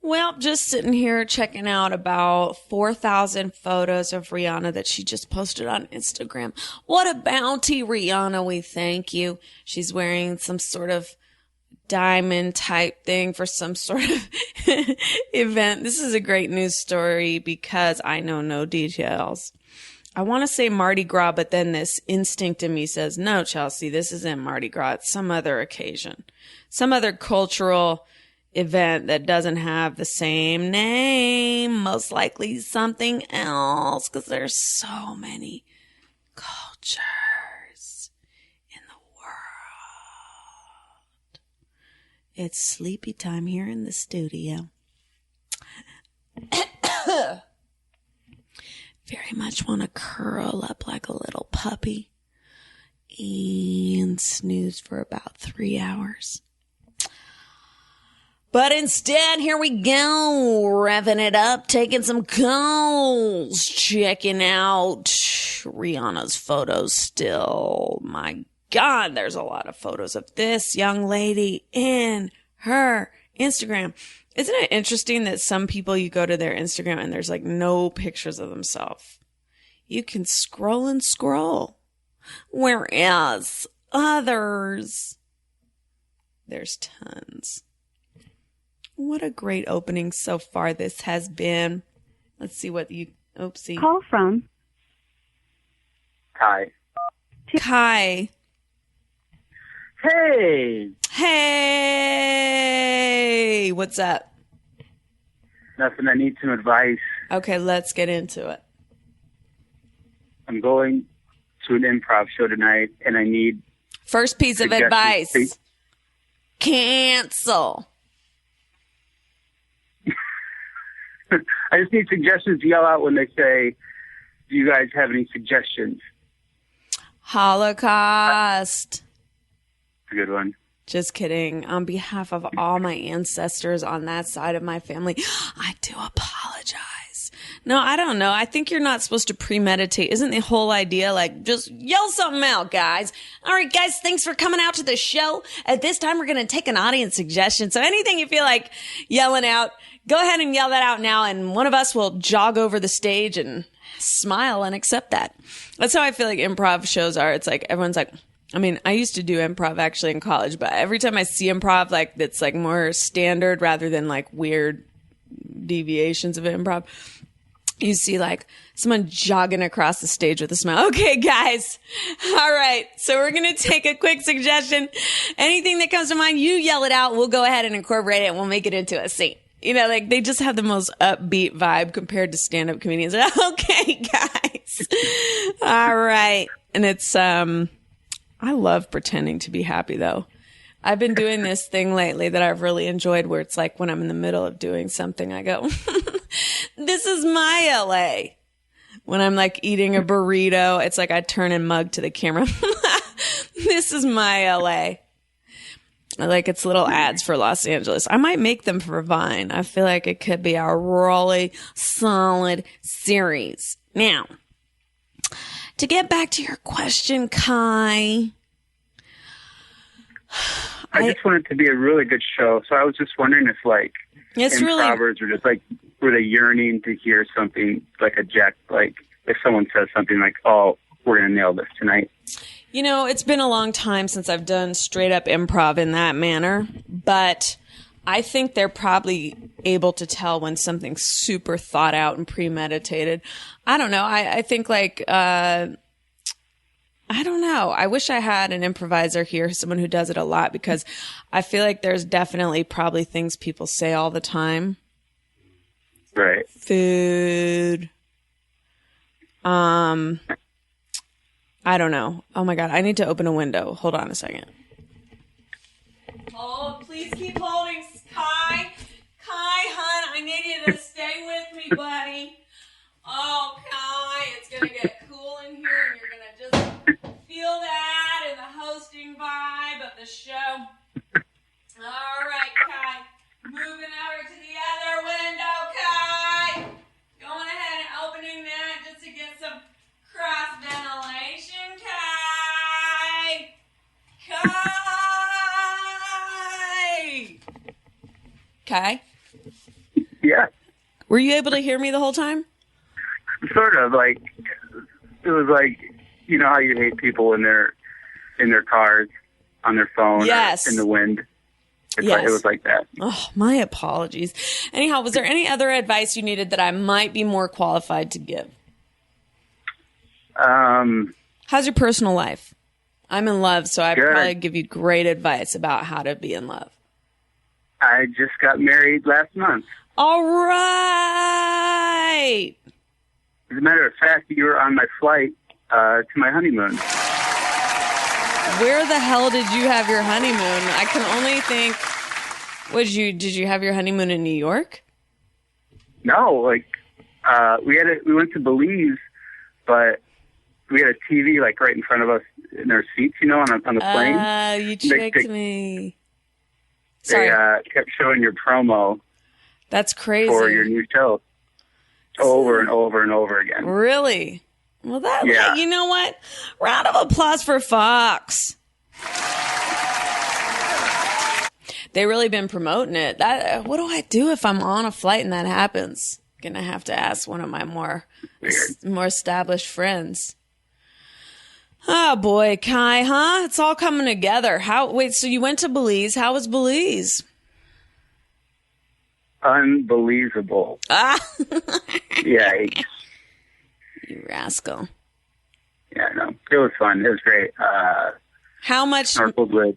Well, just sitting here checking out about 4,000 photos of Rihanna that she just posted on Instagram. What a bounty, Rihanna. We thank you. She's wearing some sort of diamond type thing for some sort of event. This is a great news story because I know no details. I want to say Mardi Gras, but then this instinct in me says, no, Chelsea, this isn't Mardi Gras. It's some other occasion, some other cultural event that doesn't have the same name, most likely something else, because there's so many cultures in the world. It's sleepy time here in the studio. Very much want to curl up like a little puppy and snooze for about 3 hours. But instead, here we go, revving it up, taking some calls, checking out Rihanna's photos still. My God, there's a lot of photos of this young lady in her Instagram. Isn't it interesting that some people, you go to their Instagram and there's like no pictures of themselves? You can scroll and scroll. Whereas others, there's tons. What a great opening so far this has been. Let's see what you... Oopsie. Call from... Kai. Kai. Hey! Hey! What's up? Nothing. I need some advice. Okay, let's get into it. I'm going to an improv show tonight, and I need... First piece of advice. Please. Cancel. I just need suggestions to yell out when they say, do you guys have any suggestions? Holocaust. That's a good one. Just kidding. On behalf of all my ancestors on that side of my family, I do apologize. No, I don't know. I think you're not supposed to premeditate. Isn't the whole idea like just yell something out, guys? All right, guys, thanks for coming out to the show. At this time, we're going to take an audience suggestion. So anything you feel like yelling out, go ahead and yell that out now, and one of us will jog over the stage and smile and accept that. That's how I feel like improv shows are. It's like everyone's like, I mean, I used to do improv actually in college, but every time I see improv, like that's like more standard rather than like weird deviations of improv, you see like someone jogging across the stage with a smile. Okay, guys. All right. So we're going to take a quick suggestion. Anything that comes to mind, you yell it out. We'll go ahead and incorporate it and we'll make it into a scene. You know, like they just have the most upbeat vibe compared to stand-up comedians. Okay, guys. All right. And it's, I love pretending to be happy though. I've been doing this thing lately that I've really enjoyed where it's like when I'm in the middle of doing something, I go, this is my LA. When I'm like eating a burrito, it's like I turn and mug to the camera. This is my LA. Like it's little ads for Los Angeles. I might make them for Vine. I feel like it could be a really solid series. Now, to get back to your question, Kai. I just want it to be a really good show. So I was just wondering if like improvers were just like, were they yearning to hear something like a jack, like if someone says something like, oh, we're going to nail this tonight. You know, it's been a long time since I've done straight up improv in that manner, but I think they're probably able to tell when something's super thought out and premeditated. I don't know. I think like, I don't know. I wish I had an improviser here, someone who does it a lot, because I feel like there's definitely probably things people say all the time. Right. Food. I don't know. Oh my God. I need to open a window. Hold on a second. Oh, please keep holding, Kai. Kai, hun, I need you to stay with me, buddy. Oh, Kai, it's going to get cool in here and you're going to just feel that in the hosting vibe of the show. All right, Kai. Moving over to the other window, Kai. Going ahead and opening that just to get some cross ventilation, Kai. Kai. Kai. Yeah. Were you able to hear me the whole time? Sort of. Like, it was like, you know how you hate people when they're in their cars, on their phone, yes, or in the wind? Yes. It was like that. Oh, my apologies. Anyhow, was there any other advice you needed that I might be more qualified to give? How's your personal life? I'm in love, so I good. probably give you great advice about how to be in love. I just got married last month. All right. As a matter of fact, you were on my flight to my honeymoon. Where the hell did you have your honeymoon? I can only think. Did you have your honeymoon in New York? No, like we went to Belize, but we had a TV like right in front of us in our seats, you know, on the plane. You tricked me. Sorry. They kept showing your promo. That's crazy. For your new show. Over and over and over again. Really? Well, yeah. You know what? Round of applause for Fox. They really been promoting it. What do I do if I'm on a flight and that happens? Gonna have to ask one of my more established friends. Oh boy, Kai, huh? It's all coming together. So you went to Belize. How was Belize? Unbelievable. Yikes. You rascal. Yeah, no. It was fun. It was great. How much? Snorkeled with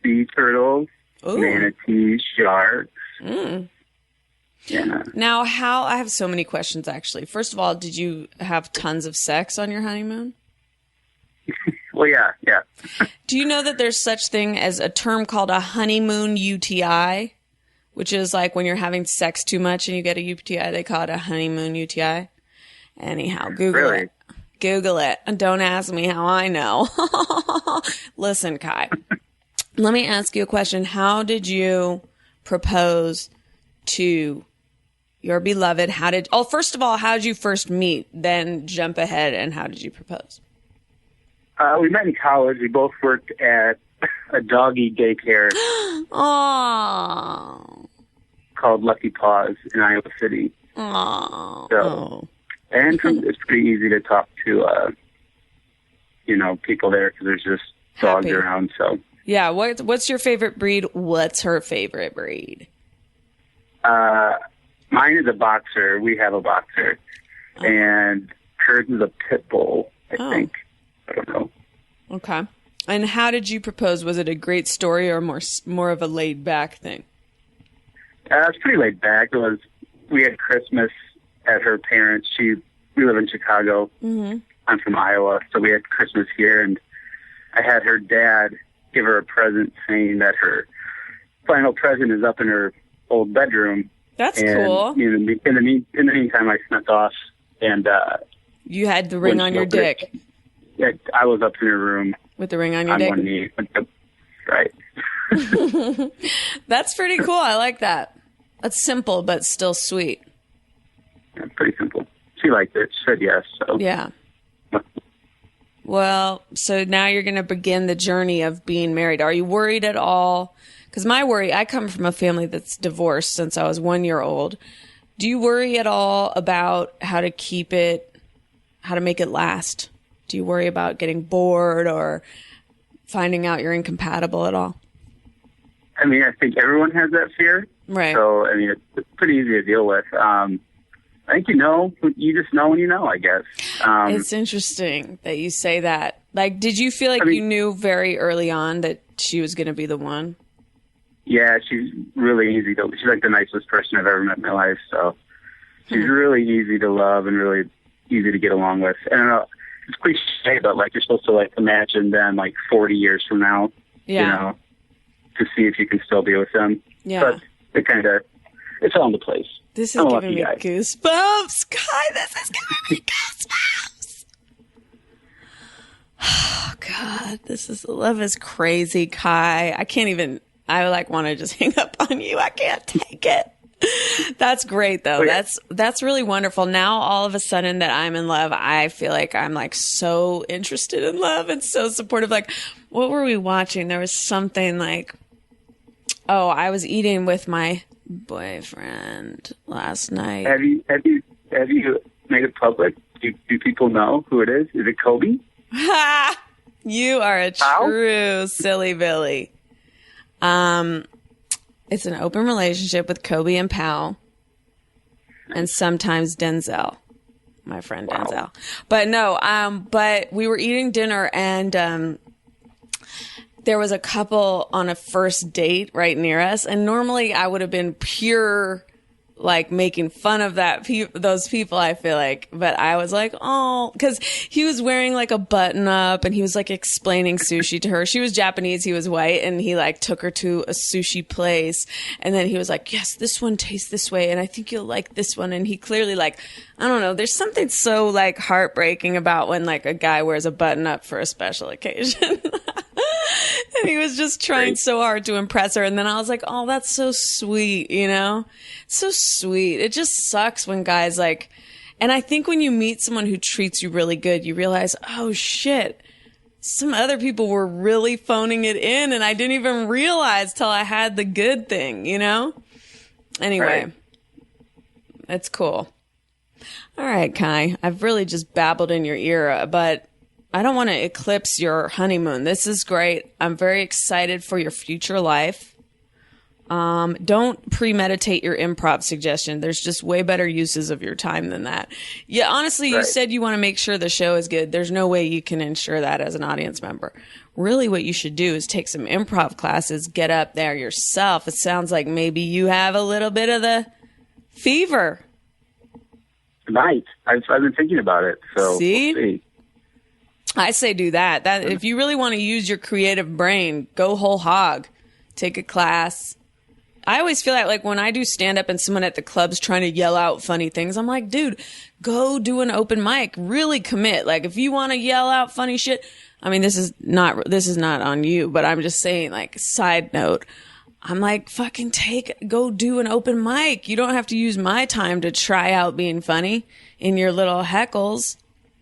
sea turtles, manatees, sharks. Mm. Yeah. Now, I have so many questions, actually. First of all, did you have tons of sex on your honeymoon? Well, yeah. Do you know that there's such thing as a term called a honeymoon UTI? Which is like when you're having sex too much and you get a UTI, they call it a honeymoon UTI. Anyhow, Google it. Google it. And don't ask me how I know. Listen, Kai, let me ask you a question. How did you propose to your beloved? First of all, how did you first meet? Then jump ahead, and how did you propose? We met in college. We both worked at a doggy daycare. Aww. Called Lucky Paws in Iowa City. Aww. So, and it's pretty easy to talk to, people there because there's just dogs around. So yeah, what's your favorite breed? What's her favorite breed? Mine is a boxer. We have a boxer, and hers is a pit bull. I think. I don't know. Okay. And how did you propose? Was it a great story or more of a laid back thing? It was pretty laid back. We had Christmas at her parents'. We live in Chicago. Mm-hmm. I'm from Iowa, so we had Christmas here, and I had her dad give her a present saying that her final present is up in her old bedroom. That's cool. In the meantime, I snuck off, and you had the ring on your dick. Yeah, I was up in her room with the ring on your dick. On one knee. Right. That's pretty cool. I like that. That's simple, but still sweet. Yeah, pretty simple. She liked it. She said yes. So. Yeah. Well, so now you're going to begin the journey of being married. Are you worried at all? Because I come from a family that's divorced since I was 1 year old. Do you worry at all about how to make it last? Do you worry about getting bored or finding out you're incompatible at all? I mean, I think everyone has that fear. Right. So, I mean, it's pretty easy to deal with. I think you just know when you know, I guess. It's interesting that you say that. Like, did you feel like you knew very early on that she was going to be the one? Yeah, she's really easy she's like the nicest person I've ever met in my life. So she's really easy to love and really easy to get along with. And I don't know, it's cliche, but like you're supposed to like imagine them like 40 years from now, to see if you can still be with them. Yeah. But it's all in the place. This is giving me goosebumps. Kai, this is giving me goosebumps. Oh, God, love is crazy, Kai. I want to just hang up on you. I can't take it. That's great, though. Okay. That's really wonderful. Now, all of a sudden that I'm in love, I feel like I'm like so interested in love and so supportive. Like, what were we watching? There was something like, I was eating with my boyfriend last night. Have you made it public? Do people know who it is? Is it Kobe? Ha! You are a true silly Billy. It's an open relationship with Kobe and Pal, and sometimes Denzel, my friend Denzel. But no, but we were eating dinner, and there was a couple on a first date right near us, and normally I would have been pure, like, making fun of those people, I feel like. But I was like, oh, because he was wearing like a button up and he was like explaining sushi to her. She was Japanese, he was white, and he like took her to a sushi place. And then he was like, yes, this one tastes this way, and I think you'll like this one. And he clearly, like, I don't know, there's something so like heartbreaking about when like a guy wears a button up for a special occasion. And he was just trying so hard to impress her. And then I was like, oh, that's so sweet, you know? So sweet. It just sucks when guys like, and I think when you meet someone who treats you really good, you realize, oh shit, some other people were really phoning it in and I didn't even realize till I had the good thing, you know? Anyway, it's cool. All right, Kai, I've really just babbled in your ear, but I don't want to eclipse your honeymoon. This is great. I'm very excited for your future life. Don't premeditate your improv suggestion. There's just way better uses of your time than that. Yeah, honestly, you said you want to make sure the show is good. There's no way you can ensure that as an audience member. Really, what you should do is take some improv classes, get up there yourself. It sounds like maybe you have a little bit of the fever. Right. I've been thinking about it. So see? We'll see. I say do that. That if you really want to use your creative brain, go whole hog. Take a class. I always feel like when I do stand up and someone at the club's trying to yell out funny things, I'm like, dude, go do an open mic. Really commit. Like if you want to yell out funny shit, I mean, this is not on you, but I'm just saying, like, side note, I'm like, fucking go do an open mic. You don't have to use my time to try out being funny in your little heckles.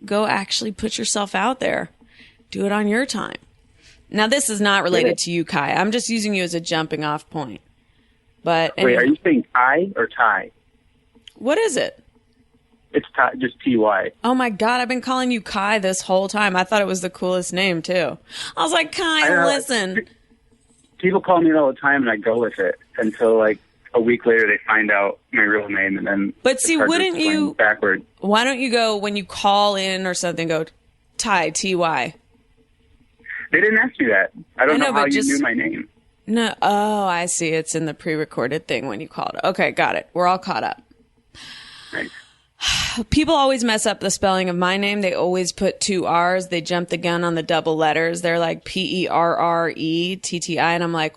Go actually put yourself out there. Do it on your time. Now, this is not related to you, Kai. I'm just using you as a jumping off point. But wait, are you saying Ty or Ty? What is it? It's Ty, just T-Y. Oh, my God. I've been calling you Kai this whole time. I thought it was the coolest name, too. I was like, Kai, listen. People call me all the time, and I go with it until, like, a week later they find out my real name, and then but see, wouldn't you backward? Why don't you go when you call in or something? Go Ty Ty. They didn't ask you that. I don't know how you knew my name. No, oh, I see. It's in the pre-recorded thing when you called. Okay, got it. We're all caught up. Right. People always mess up the spelling of my name. They always put 2 R's. They jump the gun on the double letters. They're like Perretti, and I'm like,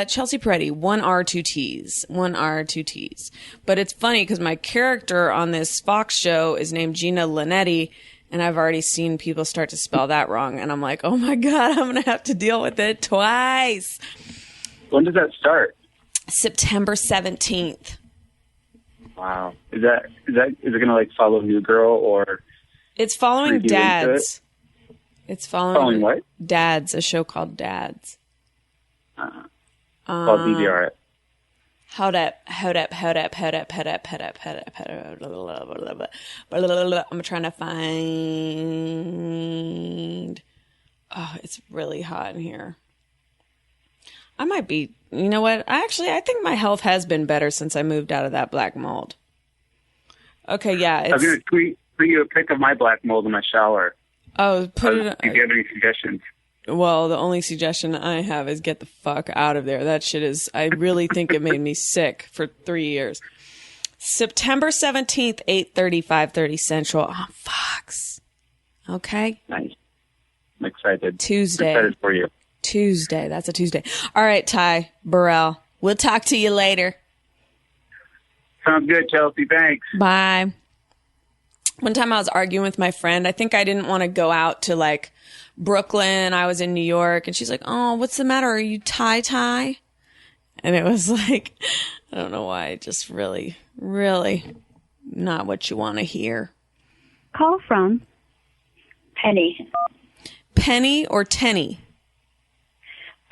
Chelsea Peretti, 1 R, 2 T's, 1 R, 2 T's. But it's funny because my character on this Fox show is named Gina Linetti, and I've already seen people start to spell that wrong. And I'm like, oh my God, I'm going to have to deal with it twice. When does that start? September 17th. Wow. Is it going to like follow New Girl or? It's following Dads. It's following what? Dads, a show called Dads. Called DVR it. Hold up. I'm trying to find. Oh, it's really hot in here. I might be. You know what? I think my health has been better since I moved out of that black mold. Okay, yeah. I'm going to tweet you a pic of my black mold in my shower. Oh, put it. If you have any suggestions. Well, the only suggestion I have is get the fuck out of there. That shit is, I really think it made me sick for 3 years. September 17th, 8:30, 5:30 Central on Fox. Okay? Nice. I'm excited. Tuesday. I'm excited for you. Tuesday. That's a Tuesday. All right, Ty Burrell. We'll talk to you later. Sounds good, Chelsea. Thanks. Bye. One time I was arguing with my friend. I think I didn't want to go out to like Brooklyn. I was in New York and she's like, oh, what's the matter? Are you Ty? And it was like, I don't know why. Just really, really not what you want to hear. Call from Penny. Penny or Tenny?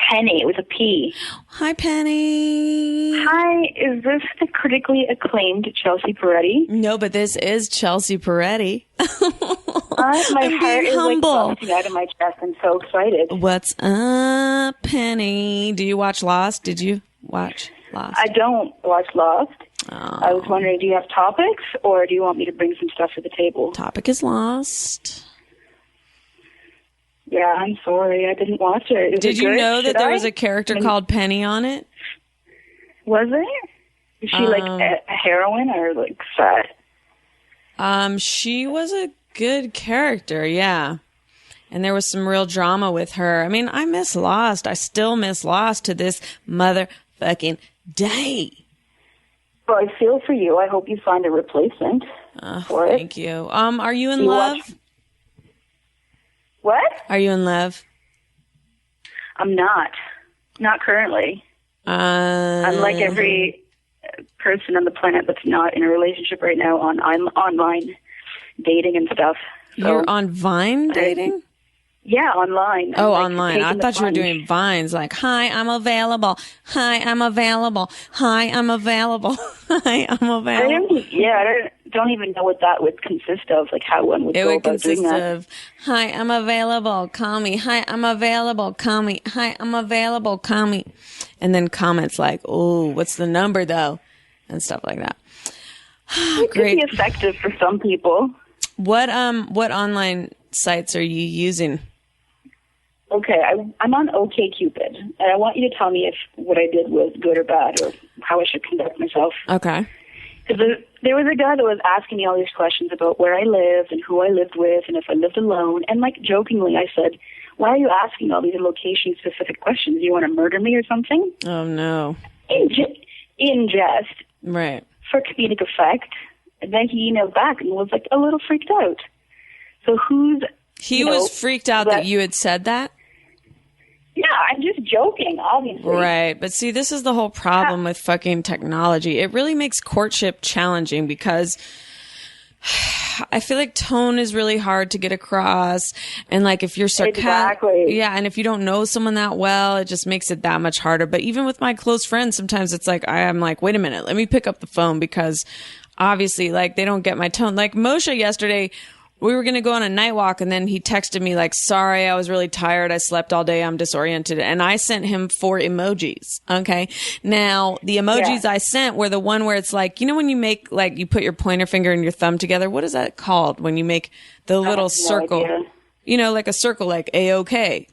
Penny with a P. Hi, Penny. Hi, is this the critically acclaimed Chelsea Peretti? No, but this is Chelsea Peretti. My heart is like busting out of my chest. I'm so excited. What's up, Penny? Do you watch Lost? Did you watch Lost? I don't watch Lost. Oh. I was wondering, do you have topics, or do you want me to bring some stuff to the table? Topic is Lost. Yeah, I'm sorry. I didn't watch it. Did you know that there was a character called Penny on it? Was there? Is she like a heroine or like sad? She was a good character, yeah. And there was some real drama with her. I mean, I miss Lost. I still miss Lost to this motherfucking day. Well, I feel for you. I hope you find a replacement for it. Thank you. Are you in love? What? Are you in love? I'm not. Not currently. Unlike every person on the planet that's not in a relationship right now on online dating and stuff. So, you're on Vine dating? Yeah, online. Oh, online. I thought you were doing Vines like, hi, I'm available. Hi, I'm available. Hi, I'm available. Hi, I'm available. I don't even know what that would consist of, like how one would go about doing that. It would consist of, hi, I'm available. Call me. Hi, I'm available. Call me. Hi, I'm available. Call me. And then comments like, oh, what's the number though? And stuff like that. It could be effective for some people. What online sites are you using? Okay, I'm on OkCupid, and I want you to tell me if what I did was good or bad, or how I should conduct myself. Okay. Because there was a guy that was asking me all these questions about where I lived and who I lived with and if I lived alone. And like jokingly, I said, "Why are you asking all these location-specific questions? You want to murder me or something?" Oh no. In jest. Right. For comedic effect. And then he emailed back and was like a little freaked out. So He was freaked out that you had said that? Yeah, I'm just joking, obviously. Right. But see, this is the whole problem with fucking technology. It really makes courtship challenging because I feel like tone is really hard to get across. And like if you're sarcastic. Exactly. Yeah. And if you don't know someone that well, it just makes it that much harder. But even with my close friends, sometimes it's like, I'm like, wait a minute, let me pick up the phone because obviously like they don't get my tone. Like Moshe yesterday, we were going to go on a night walk and then he texted me like, sorry, I was really tired. I slept all day. I'm disoriented. And I sent him 4 emojis. Okay. Now the emojis I sent were the one where it's like, you know, when you make like, you put your pointer finger and your thumb together, what is that called? When you make the little circle, you know, like a circle, like A-OK.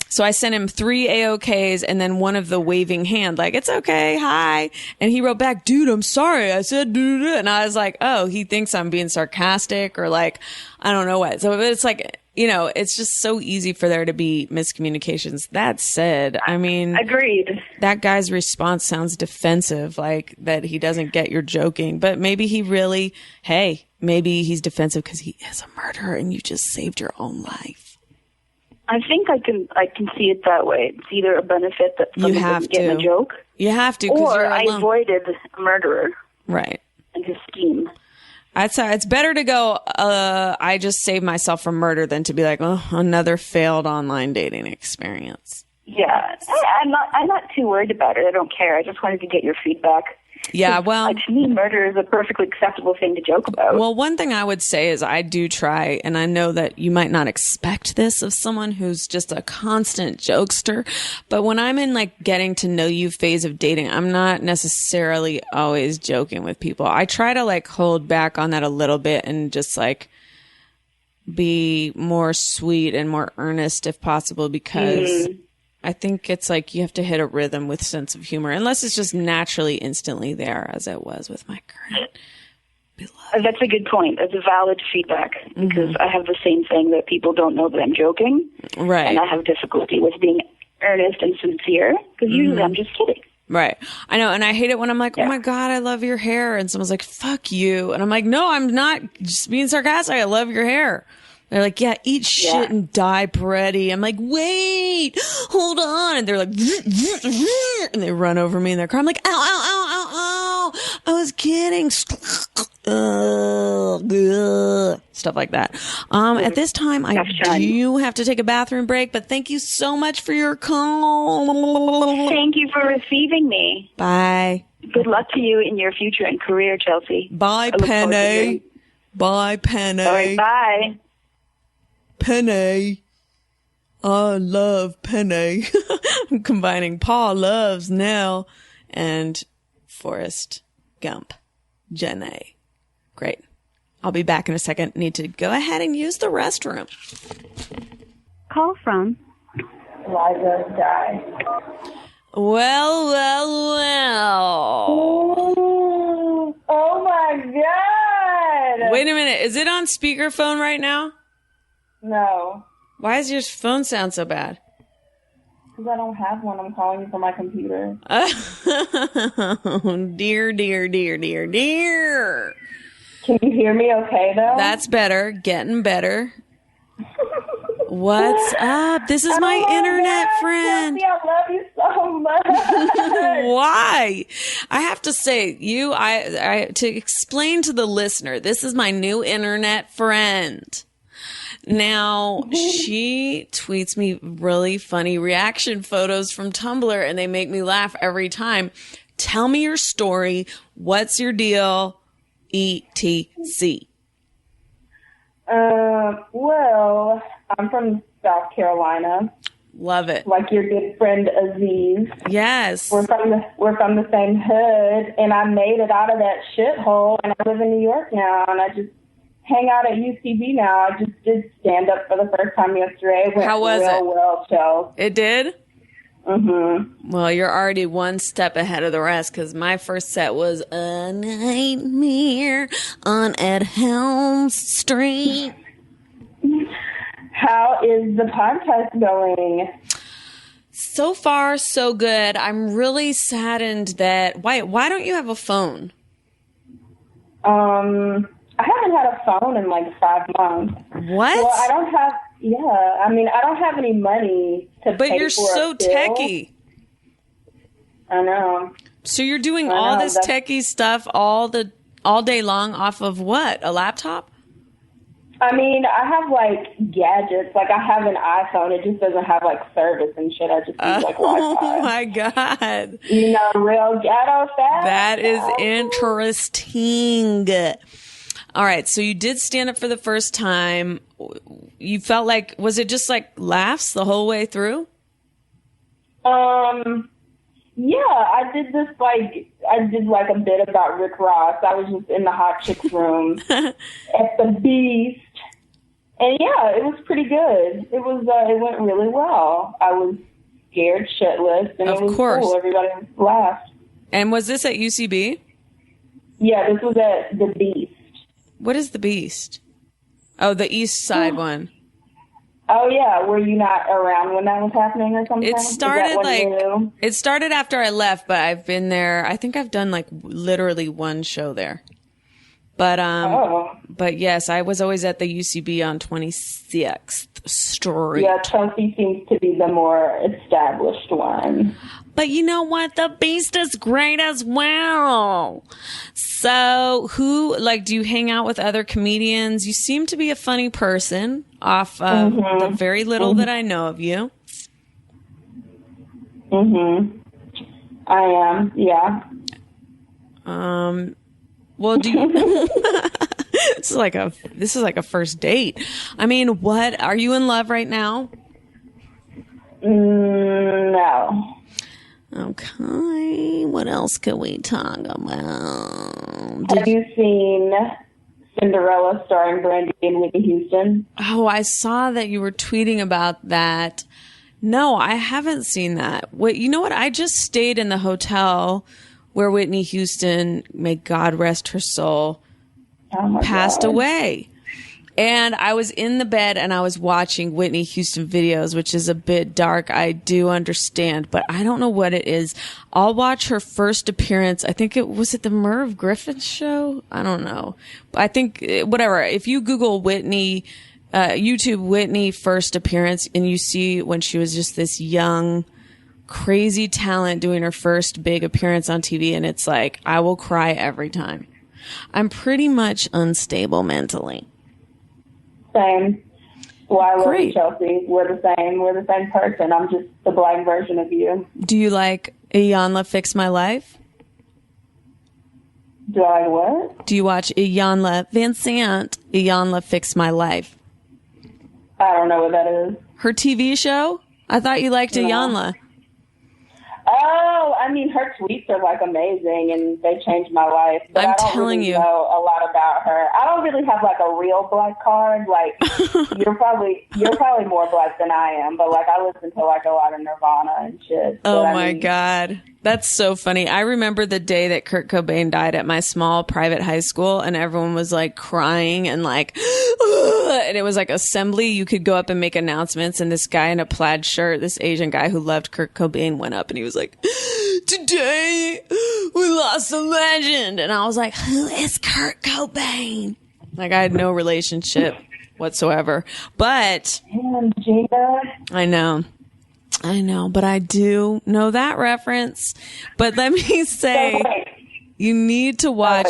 So I sent him 3 AOKs and then one of the waving hand, like, it's okay, hi. And he wrote back, dude, I'm sorry. I said, dude. And I was like, oh, he thinks I'm being sarcastic or like, I don't know what. So it's like, you know, it's just so easy for there to be miscommunications. That said, I mean, agreed. That guy's response sounds defensive, like that he doesn't get you're joking, but maybe he really, hey, maybe he's defensive because he is a murderer and you just saved your own life. I think I can see it that way. It's either a benefit that someone doesn't get a joke. You have to, or I avoided a murderer. Right. And his scheme. I'd say it's better to go, I just saved myself from murder than to be like, oh, another failed online dating experience. Yeah. I'm not too worried about it. I don't care. I just wanted to get your feedback. Yeah, well, to me, murder is a perfectly acceptable thing to joke about. Well, one thing I would say is I do try, and I know that you might not expect this of someone who's just a constant jokester, but when I'm in like getting to know you phase of dating, I'm not necessarily always joking with people. I try to like hold back on that a little bit and just like be more sweet and more earnest if possible because I think it's like you have to hit a rhythm with sense of humor, unless it's just naturally instantly there, as it was with my current beloved. That's a good point. That's a valid feedback because I have the same thing that people don't know that I'm joking. Right. And I have difficulty with being earnest and sincere because usually I'm just kidding. Right. I know. And I hate it when I'm like, oh my God, I love your hair. And someone's like, fuck you. And I'm like, no, I'm not just being sarcastic. I love your hair. They're like, yeah, eat shit and die, Peretti. I'm like, wait, hold on. And they're like, and they run over me in their car. I'm like, ow, ow, ow, ow, ow. I was kidding. stuff like that. At this time, I do have to take a bathroom break, but thank you so much for your call. Thank you for receiving me. Bye. Good luck to you in your future and career, Chelsea. Bye, Penny. Bye, Penny. All right, bye. Penny. I love Penny. I'm combining Paul loves Nell and Forrest Gump. Jenny. Great. I'll be back in a second. Need to go ahead and use the restroom. Call from Liza guy. Well. Ooh, oh my God. Wait a minute. Is it on speakerphone right now? No. Why does your phone sound so bad? Because I don't have one. I'm calling you from my computer. Oh, dear. Can you hear me okay, though? That's better. Getting better. What's up? This is my internet friend. Chelsea, I love you so much. Why? I have to say, to explain to the listener, this is my new internet friend. Now, she tweets me really funny reaction photos from Tumblr, and they make me laugh every time. Tell me your story. What's your deal? ETC. Well, I'm from South Carolina. Love it. Like your good friend Aziz. Yes. We're from the same hood, and I made it out of that shithole, and I live in New York now, and I just hang out at UCB now. I just did stand up for the first time yesterday. How was it? Well, Chelsea. It did? Mm-hmm. Well, you're already one step ahead of the rest, because my first set was A Nightmare on Ed Helms Street. How is the podcast going? So far, so good. I'm really saddened that... Why don't you have a phone? I haven't had a phone in like 5 months. What? Well, I don't have... Yeah, I mean, I don't have any money to pay for But you're so techie. I know. So you're doing all this techie stuff all day long off of what? A laptop? I mean, I have like gadgets. Like I have an iPhone. It just doesn't have like service and shit. I just use like Wi-Fi. Oh my God. You know, real ghetto fast. That is interesting. All right. So you did stand up for the first time. You felt like, was it just like laughs the whole way through? Yeah, I did a bit about Rick Ross. I was just in the hot chicks room at the Beast. And yeah, it was pretty good. It went really well. I was scared shitless, and it was cool. Everybody laughed. And was this at UCB? Yeah, this was at the Beast. What is the Beast? Oh, the East Side one. Oh yeah, were you not around when that was happening or something? It started after I left, but I've been there. I think I've done like literally one show there. But yes, I was always at the UCB on 26th Street. Yeah, Chelsea seems to be the more established one. But you know what? The Beast is great as well. So do you hang out with other comedians? You seem to be a funny person off of the very little that I know of you. I am, yeah. Well, do you... This is like a first date. I mean, what? Are you in love right now? No. Okay. What else can we talk about? Have you seen Cinderella starring Brandy and Whitney Houston? Oh, I saw that you were tweeting about that. No, I haven't seen that. Wait, you know what? I just stayed in the hotel where Whitney Houston, may God rest her soul, passed away. And I was in the bed and I was watching Whitney Houston videos, which is a bit dark. I do understand, but I don't know what it is. I'll watch her first appearance. I think was it the Merv Griffin show? I don't know. I think whatever. If you Google Whitney, YouTube Whitney first appearance, and you see when she was just this young, crazy talent doing her first big appearance on TV, and it's like, I will cry every time. I'm pretty much unstable mentally. Same. Well, I love you, Chelsea. We're the same. We're the same person. I'm just the black version of you. Do you like Iyanla Fix My Life? Do I what? Do you watch Iyanla Vincent, Iyanla Fix My Life? I don't know what that is. Her TV show? I thought you liked Iyanla. Oh, I mean, her tweets are like amazing, and they changed my life. But I don't really know a lot about her. I don't really have like a real black card. Like you're probably more black than I am. But like I listen to like a lot of Nirvana and shit. Oh my God. That's so funny. I remember the day that Kurt Cobain died at my small private high school, and everyone was like crying and like, and it was like assembly. You could go up and make announcements, and this guy in a plaid shirt, this Asian guy who loved Kurt Cobain, went up and he was like, today we lost a legend. And I was like, who is Kurt Cobain? Like I had no relationship whatsoever, but I know, but I do know that reference. But let me say, you need to watch,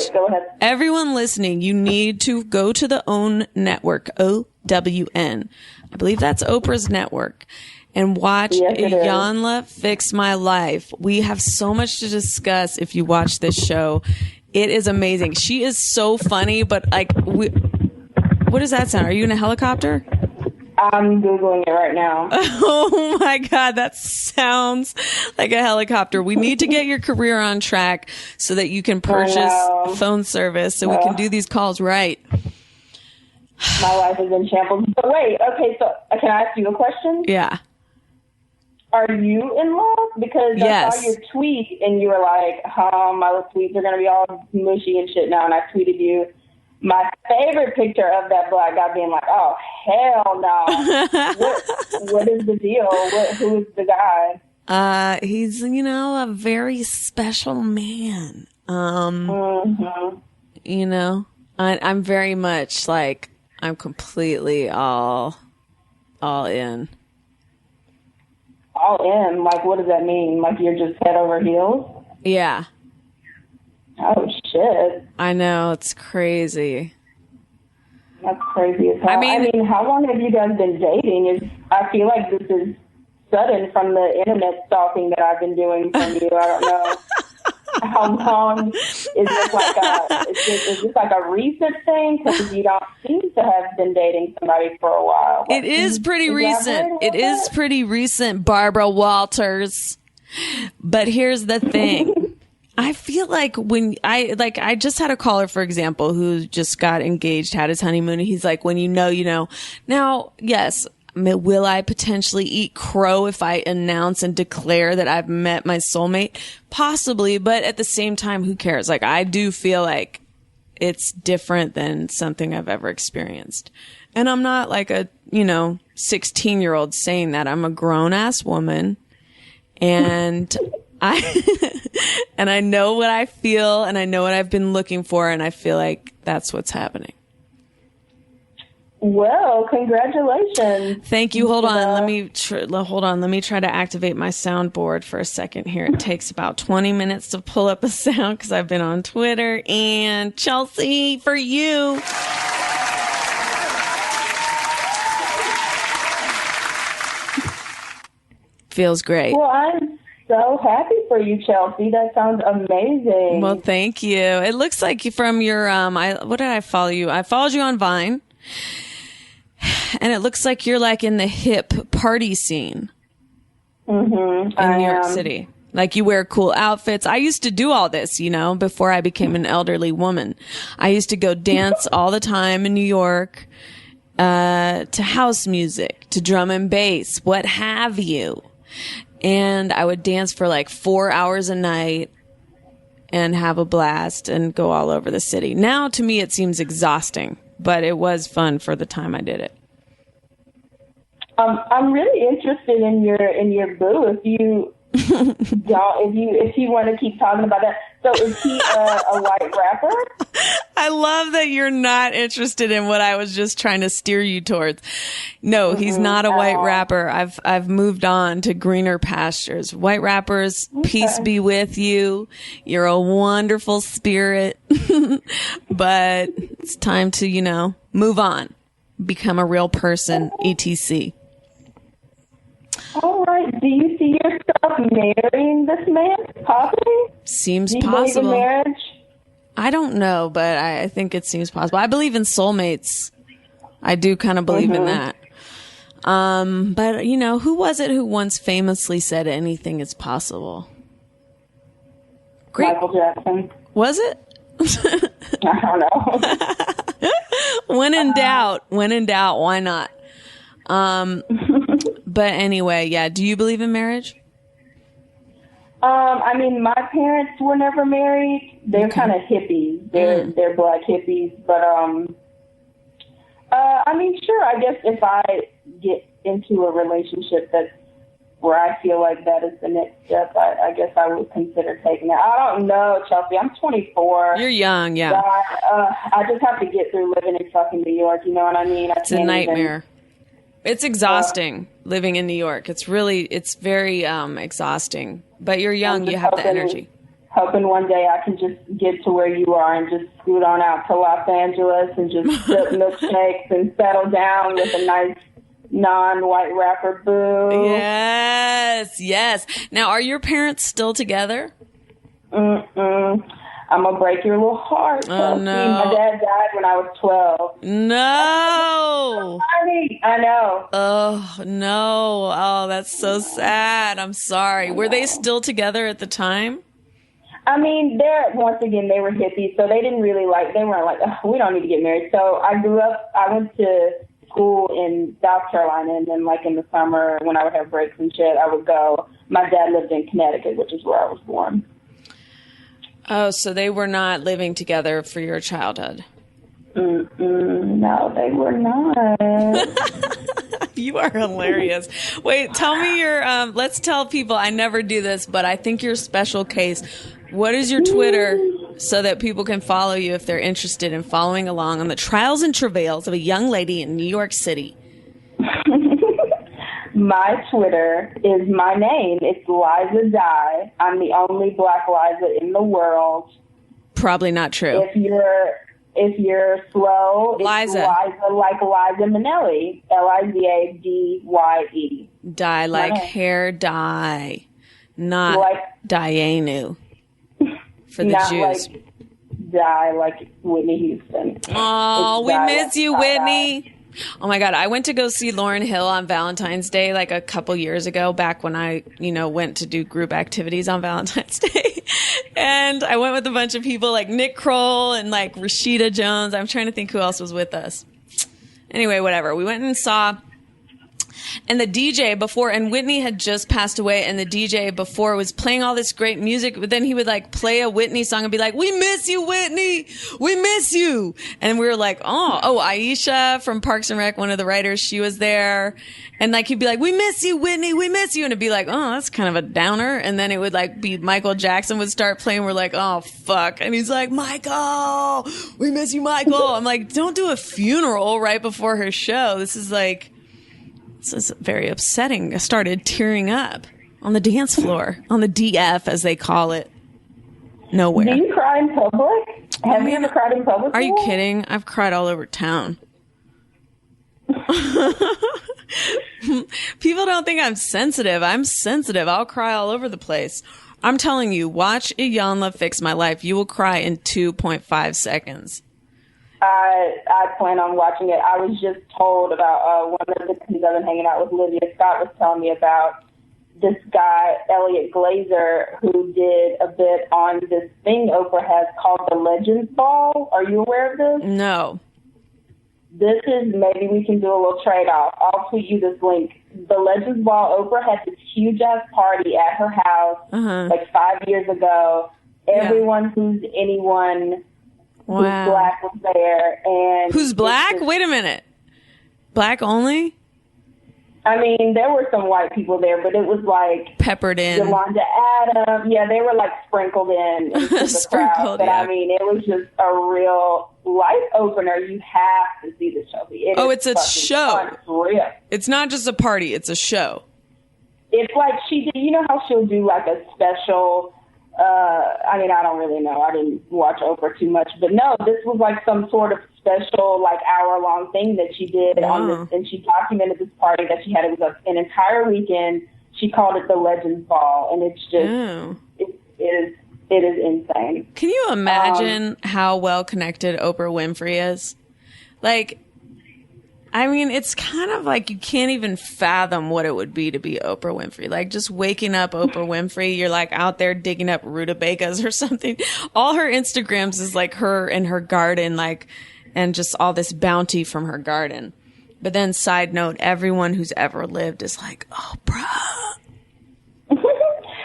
everyone listening, you need to go to the OWN network, OWN. I believe that's Oprah's network. And watch Iyanla Fix My Life. We have so much to discuss if you watch this show. It is amazing. She is so funny, but like, what does that sound? Are you in a helicopter? I'm Googling it right now. Oh my God, that sounds like a helicopter. We need to get your career on track so that you can purchase phone service so we can do these calls right. My life is in shambles. But wait, okay, so can I ask you a question? Yeah. Are you in love? Because I saw your tweet and you were like, my tweets are going to be all mushy and shit now. And I tweeted you my favorite picture of that black guy being like, oh, hell no. What is the deal? Who is the guy? He's, a very special man. I'm very much like, I'm completely all in. All in? Like, what does that mean? Like, you're just head over heels? Yeah. Oh, shit. I know. It's crazy. That's crazy as hell. I mean, how long have you guys been dating? I feel like this is sudden from the internet stalking that I've been doing from you. I don't know. How long is this like a recent thing? Because you don't seem to have been dating somebody for a while. It is pretty recent. It is pretty recent, Barbara Walters. But here's the thing. I feel like I just had a caller, for example, who just got engaged, had his honeymoon, and he's like, when you know, you know. Now, yes, will I potentially eat crow if I announce and declare that I've met my soulmate? Possibly, but at the same time, who cares? Like, I do feel like it's different than something I've ever experienced. And I'm not like a, 16-year-old saying that. I'm a grown-ass woman, and I know what I feel, and I know what I've been looking for, and I feel like that's what's happening. Well, congratulations. Thank you. Hold on. Let me try to activate my soundboard for a second here. It takes about 20 minutes to pull up a sound because I've been on Twitter. And Chelsea, for you. Feels great. Well, I'm so happy for you, Chelsea. That sounds amazing. Well, thank you. It looks like from your, what did I follow you? I followed you on Vine. And it looks like you're like in the hip party scene in New York City. Like you wear cool outfits. I used to do all this, before I became an elderly woman. I used to go dance all the time in New York, to house music, to drum and bass, what have you. And I would dance for like 4 hours a night and have a blast and go all over the city. Now to me, it seems exhausting. But it was fun for the time I did it. I'm really interested in your boo. If you want to keep talking about that, So is he a white rapper? I love that you're not interested in what I was just trying to steer you towards. No, he's not a white rapper. I've moved on to greener pastures. White rappers, peace be with you. You're a wonderful spirit. But it's time to, move on. Become a real person, etc. All right. Do you see yourself marrying this man? Possibly? Seems Do you possible. believe in marriage? I don't know, but I think it seems possible. I believe in soulmates. I do kind of believe in that. But who was it who once famously said anything is possible? Michael Jackson. Was it? I don't know. When in doubt, why not? But anyway, yeah. Do you believe in marriage? I mean, my parents were never married. They're kind of hippies. They're black hippies. But I mean, sure. I guess if I get into a relationship where I feel like that is the next step, I guess I would consider taking it. I don't know, Chelsea. I'm 24. You're young, yeah. I just have to get through living in fucking New York. You know what I mean? It's a nightmare. It's exhausting living in New York. It's very exhausting. But you're young. You have the energy. Hoping one day I can just get to where you are and just scoot on out to Los Angeles and just sip milkshakes and settle down with a nice non-white rapper boo. Yes. Now, are your parents still together? I'm going to break your little heart. Oh, no. My dad died when I was 12. No. I know. Oh, no. Oh, that's so sad. I'm sorry. Were they still together at the time? I mean, once again, they were hippies, so they weren't like, we don't need to get married. So I went to school in South Carolina, and then like in the summer when I would have breaks and shit, I would go. My dad lived in Connecticut, which is where I was born. Oh, so they were not living together for your childhood? No, they were not. You are hilarious. Wait, tell me let's tell people, I never do this, but I think you're a special case. What is your Twitter so that people can follow you if they're interested in following along on the trials and travails of a young lady in New York City? My Twitter is my name. It's Liza Die. I'm the only black Liza in the world. Probably not true. If you're slow, Liza. It's Liza like Liza Minnelli. Lidye. Dye like hair dye. Not like Dianu. For the Jews. Like die like Whitney Houston. Oh, we miss you, Whitney. Oh my God. I went to go see Lauryn Hill on Valentine's Day like a couple years ago, back when I, went to do group activities on Valentine's Day. And I went with a bunch of people like Nick Kroll and like Rashida Jones. I'm trying to think who else was with us. Anyway, whatever. We went and saw, and the DJ before, and Whitney had just passed away, and the DJ before was playing all this great music, but then he would like play a Whitney song and be like, "We miss you, Whitney. We miss you." And we were like, oh, Aisha from Parks and Rec, one of the writers, she was there. And like, he'd be like, "We miss you, Whitney. We miss you." And it'd be like, oh, that's kind of a downer. And then it would like be Michael Jackson would start playing. We're like, oh, fuck. And he's like, "Michael, we miss you, Michael." I'm like, don't do a funeral right before her show. This is very upsetting. I started tearing up on the dance floor, on the DF, as they call it. Nowhere. Do you cry in public? Have you ever cried in public? Are you kidding? I've cried all over town. People don't think I'm sensitive. I'm sensitive. I'll cry all over the place. I'm telling you, watch Iyanla Fix My Life. You will cry in 2.5 seconds. I plan on watching it. I was just told about one of the things I've been hanging out with. Lydia Scott was telling me about this guy, Elliot Glazer, who did a bit on this thing Oprah has called the Legends Ball. Are you aware of this? No. This is, maybe we can do a little trade-off. I'll tweet you this link. The Legends Ball, Oprah had this huge-ass party at her house like 5 years ago. Everyone who's anyone who's black was there. And who's black? Wait a minute. Black only? I mean, there were some white people there, but it was like peppered in. Yolanda Adams. Yeah, they were like sprinkled in into the crowd. But I mean, it was just a real life opener. You have to see the show. It's a show. Unreal. It's not just a party. It's a show. It's like she did. You know how she'll do like a special. I mean, I don't really know. I didn't watch Oprah too much, but no, this was like some sort of special, like hour-long thing that she did on this, and she documented this party that she had. It was an entire weekend. She called it the Legends Ball, and it's just it is insane. Can you imagine how well connected Oprah Winfrey is? Like, I mean, it's kind of like you can't even fathom what it would be to be Oprah Winfrey. Like, just waking up Oprah Winfrey, you're like out there digging up rutabagas or something. All her Instagrams is like her in her garden, like, and just all this bounty from her garden. But then, side note, everyone who's ever lived is like, Oprah.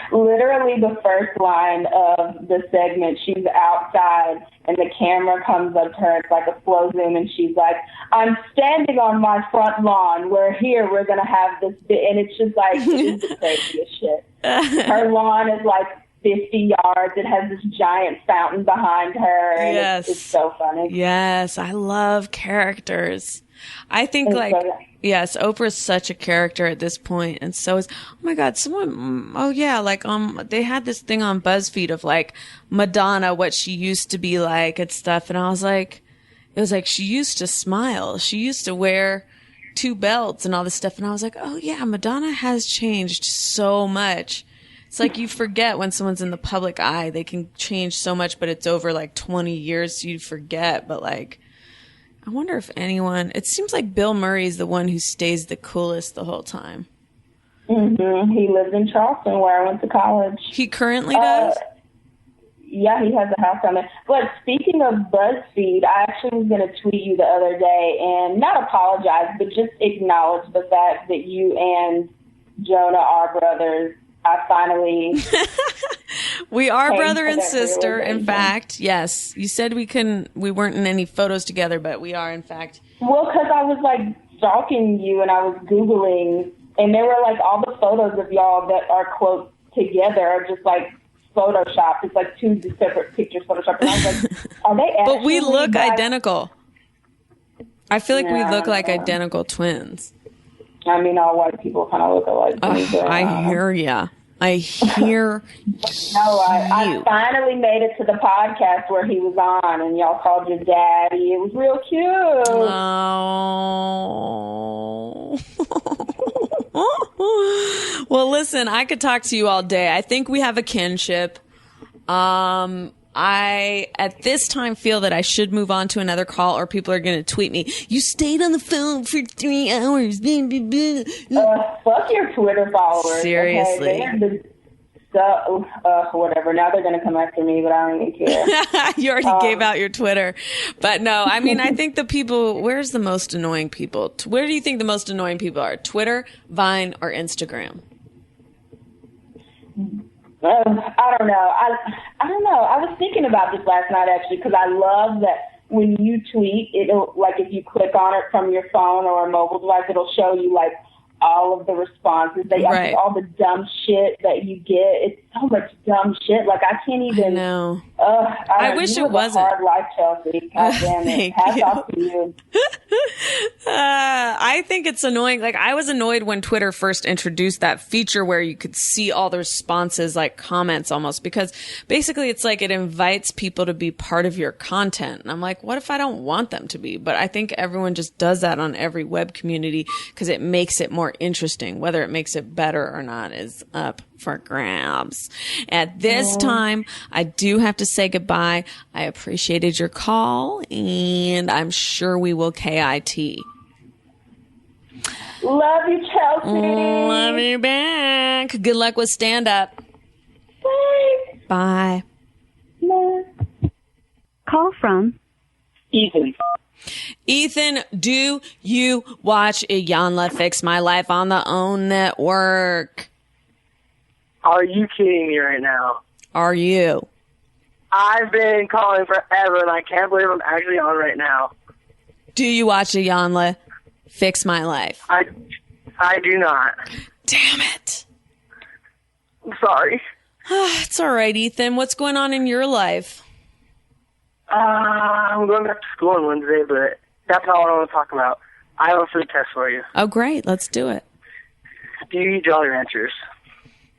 Literally the first line of the segment, she's outside and the camera comes up to her. It's like a slow zoom and she's like, I'm standing on my front lawn. We're going to have this. And it's just like, it's the craziest shit. Her lawn is like 50 yards. It has this giant fountain behind her. And yes. It's so funny. Yes. I love characters. I think yes, Oprah's such a character at this point, and so is, oh my God, they had this thing on BuzzFeed of like Madonna, what she used to be like and stuff, and I was like, it was like she used to smile, she used to wear 2 belts and all this stuff, and I was like, oh yeah, Madonna has changed so much. It's like you forget when someone's in the public eye, they can change so much, but it's over like 20 years, so you forget, but like, I wonder if anyone, it seems like Bill Murray's the one who stays the coolest the whole time. Mm-hmm. He lives in Charleston where I went to college. He currently does? Yeah, he has a house on there. But speaking of BuzzFeed, I actually was going to tweet you the other day and not apologize, but just acknowledge the fact that you and Jonah are brothers. I finally... We are brother and sister, in fact. Yes. You said we weren't in any photos together, but we are, in fact. Well, because I was, like, stalking you and I was Googling, and there were, like, all the photos of y'all that are, quote, together are just, like, Photoshopped. It's, like, 2 separate pictures Photoshopped. And I was like, are they actually... But we look identical. I feel like we look like identical twins. I mean, all white people kind of look alike. I hear ya. I hear No, I finally made it to the podcast where he was on, and y'all called your daddy. It was real cute. Oh. Well, listen, I could talk to you all day. I think we have a kinship. I, at this time, feel that I should move on to another call or people are going to tweet me. You stayed on the phone for 3 hours. Fuck your Twitter followers. Seriously. Okay? Whatever. Now they're going to come after me, but I don't even care. You already gave out your Twitter. But no, I mean, I think the people, where's the most annoying people? Where do you think the most annoying people are? Twitter, Vine, or Instagram? I don't know. I don't know. I was thinking about this last night, actually, because I love that when you tweet, it'll, like, if you click on it from your phone or a mobile device, it'll show you, like, all of the responses. Right. All the dumb shit that you get. It's so much dumb shit. Like, I can't even. No. I wish it wasn't. Hard life, Chelsea. God damn it. Hats off to you. I think it's annoying. Like, I was annoyed when Twitter first introduced that feature where you could see all the responses, like comments almost, because basically it's like it invites people to be part of your content. And I'm like, what if I don't want them to be? But I think everyone just does that on every web community because it makes it more interesting. Whether it makes it better or not is up for grabs. At this time, I do have to say goodbye. I appreciated your call, and I'm sure we will KIT. Love you, Chelsea. Love you back. Good luck with stand-up. Bye. Bye. Call from Ethan. Ethan, do you watch Iyanla Fix My Life on the OWN network? Are you kidding me right now? Are you? I've been calling forever, and I can't believe I'm actually on right now. Do you watch Iyanla Fix My Life? I I do not. Damn it. I'm sorry. It's all right, Ethan. What's going on in your life? I'm going back to school on Wednesday, but that's not what I want to talk about. I have a food test for you. Oh, great. Let's do it. Do you eat Jolly Ranchers?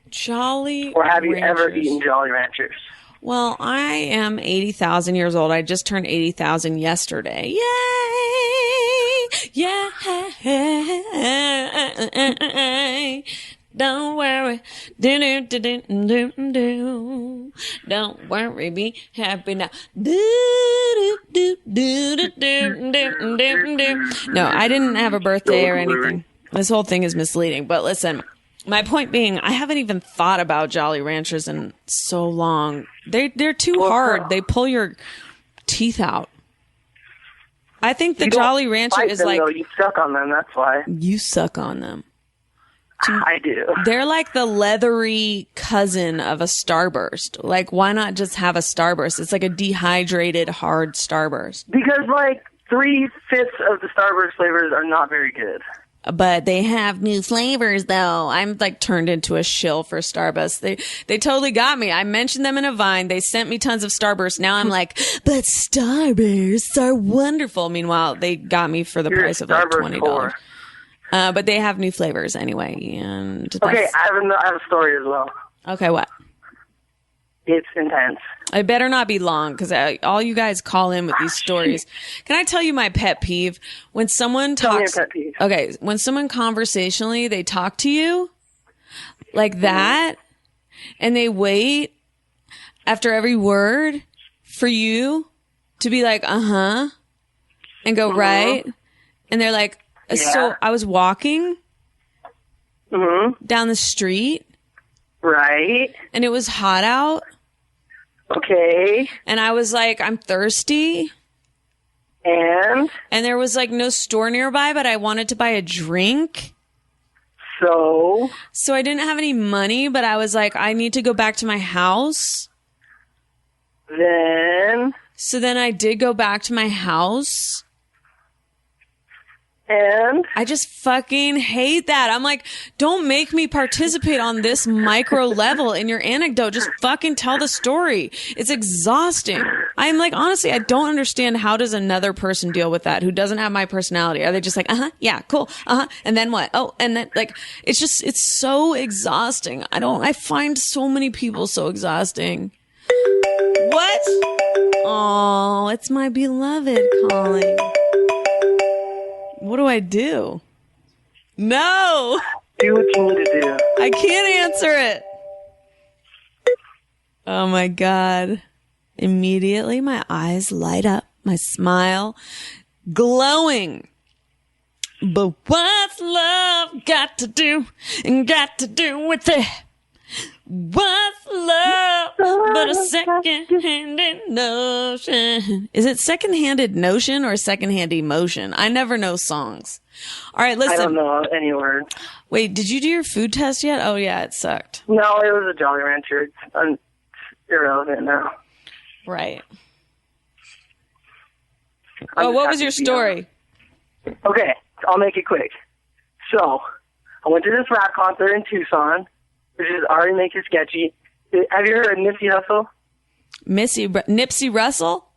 Jolly Or have you Ranchers. ever eaten Jolly Ranchers? Well, I am 80,000 years old. I just turned 80,000 yesterday. Yay! Yay! Don't worry. Do-do-do-do-do-do. Don't worry. Be happy now. Do-do-do-do-do-do-do. No, I didn't have a birthday or anything. This whole thing is misleading. But listen, my point being, I haven't even thought about Jolly Ranchers in so long. They're too hard. They pull your teeth out. I think the Jolly Rancher is like... Though. You suck on them, that's why. You suck on them. I do. They're like the leathery cousin of a Starburst. Like, why not just have a Starburst? It's like a dehydrated, hard Starburst. Because, like, 3/5 of the Starburst flavors are not very good. But they have new flavors, though. I'm like turned into a shill for Starburst. They totally got me. I mentioned them in a Vine. They sent me tons of Starburst. Now I'm like, but Starbursts are wonderful. Meanwhile, they got me for the price of like $20. But they have new flavors anyway. And okay, I have a story as well. Okay, what? It's intense. It better not be long because all you guys call in with these stories. Can I tell you my pet peeve? When someone talks, tell me your pet peeve. Okay, when someone conversationally, they talk to you like that and they wait after every word for you to be like, and go right. And they're like, so I was walking down the street. Right. And it was hot out. Okay. And I was like, I'm thirsty. And there was like no store nearby, but I wanted to buy a drink. So I didn't have any money, but I was like, I need to go back to my house. So then I did go back to my house. And I just fucking hate that. I'm like, don't make me participate on this micro level in your anecdote. Just fucking tell the story. It's exhausting. I'm like, honestly, I don't understand how does another person deal with that who doesn't have my personality. Are they just like, yeah, cool, and then what? Oh, and then like, it's so exhausting. I find so many people so exhausting. What? Oh, it's my beloved calling. What do I do? No! Do what you need to do. I can't answer it. Oh my God. Immediately my eyes light up, my smile glowing. But what's love got to do with it? What's love but a second-handed notion? Is it second-handed notion or second-hand emotion? I never know songs. All right, listen. I don't know any word. Wait, did you do your food test yet? Oh, yeah, it sucked. No, it was a Jolly Rancher. It's irrelevant now. Right. Oh, what was your story? Okay, I'll make it quick. So, I went to this rap concert in Tucson, which is already making it sketchy. Have you heard of Nipsey Hussle? Nipsey Russell?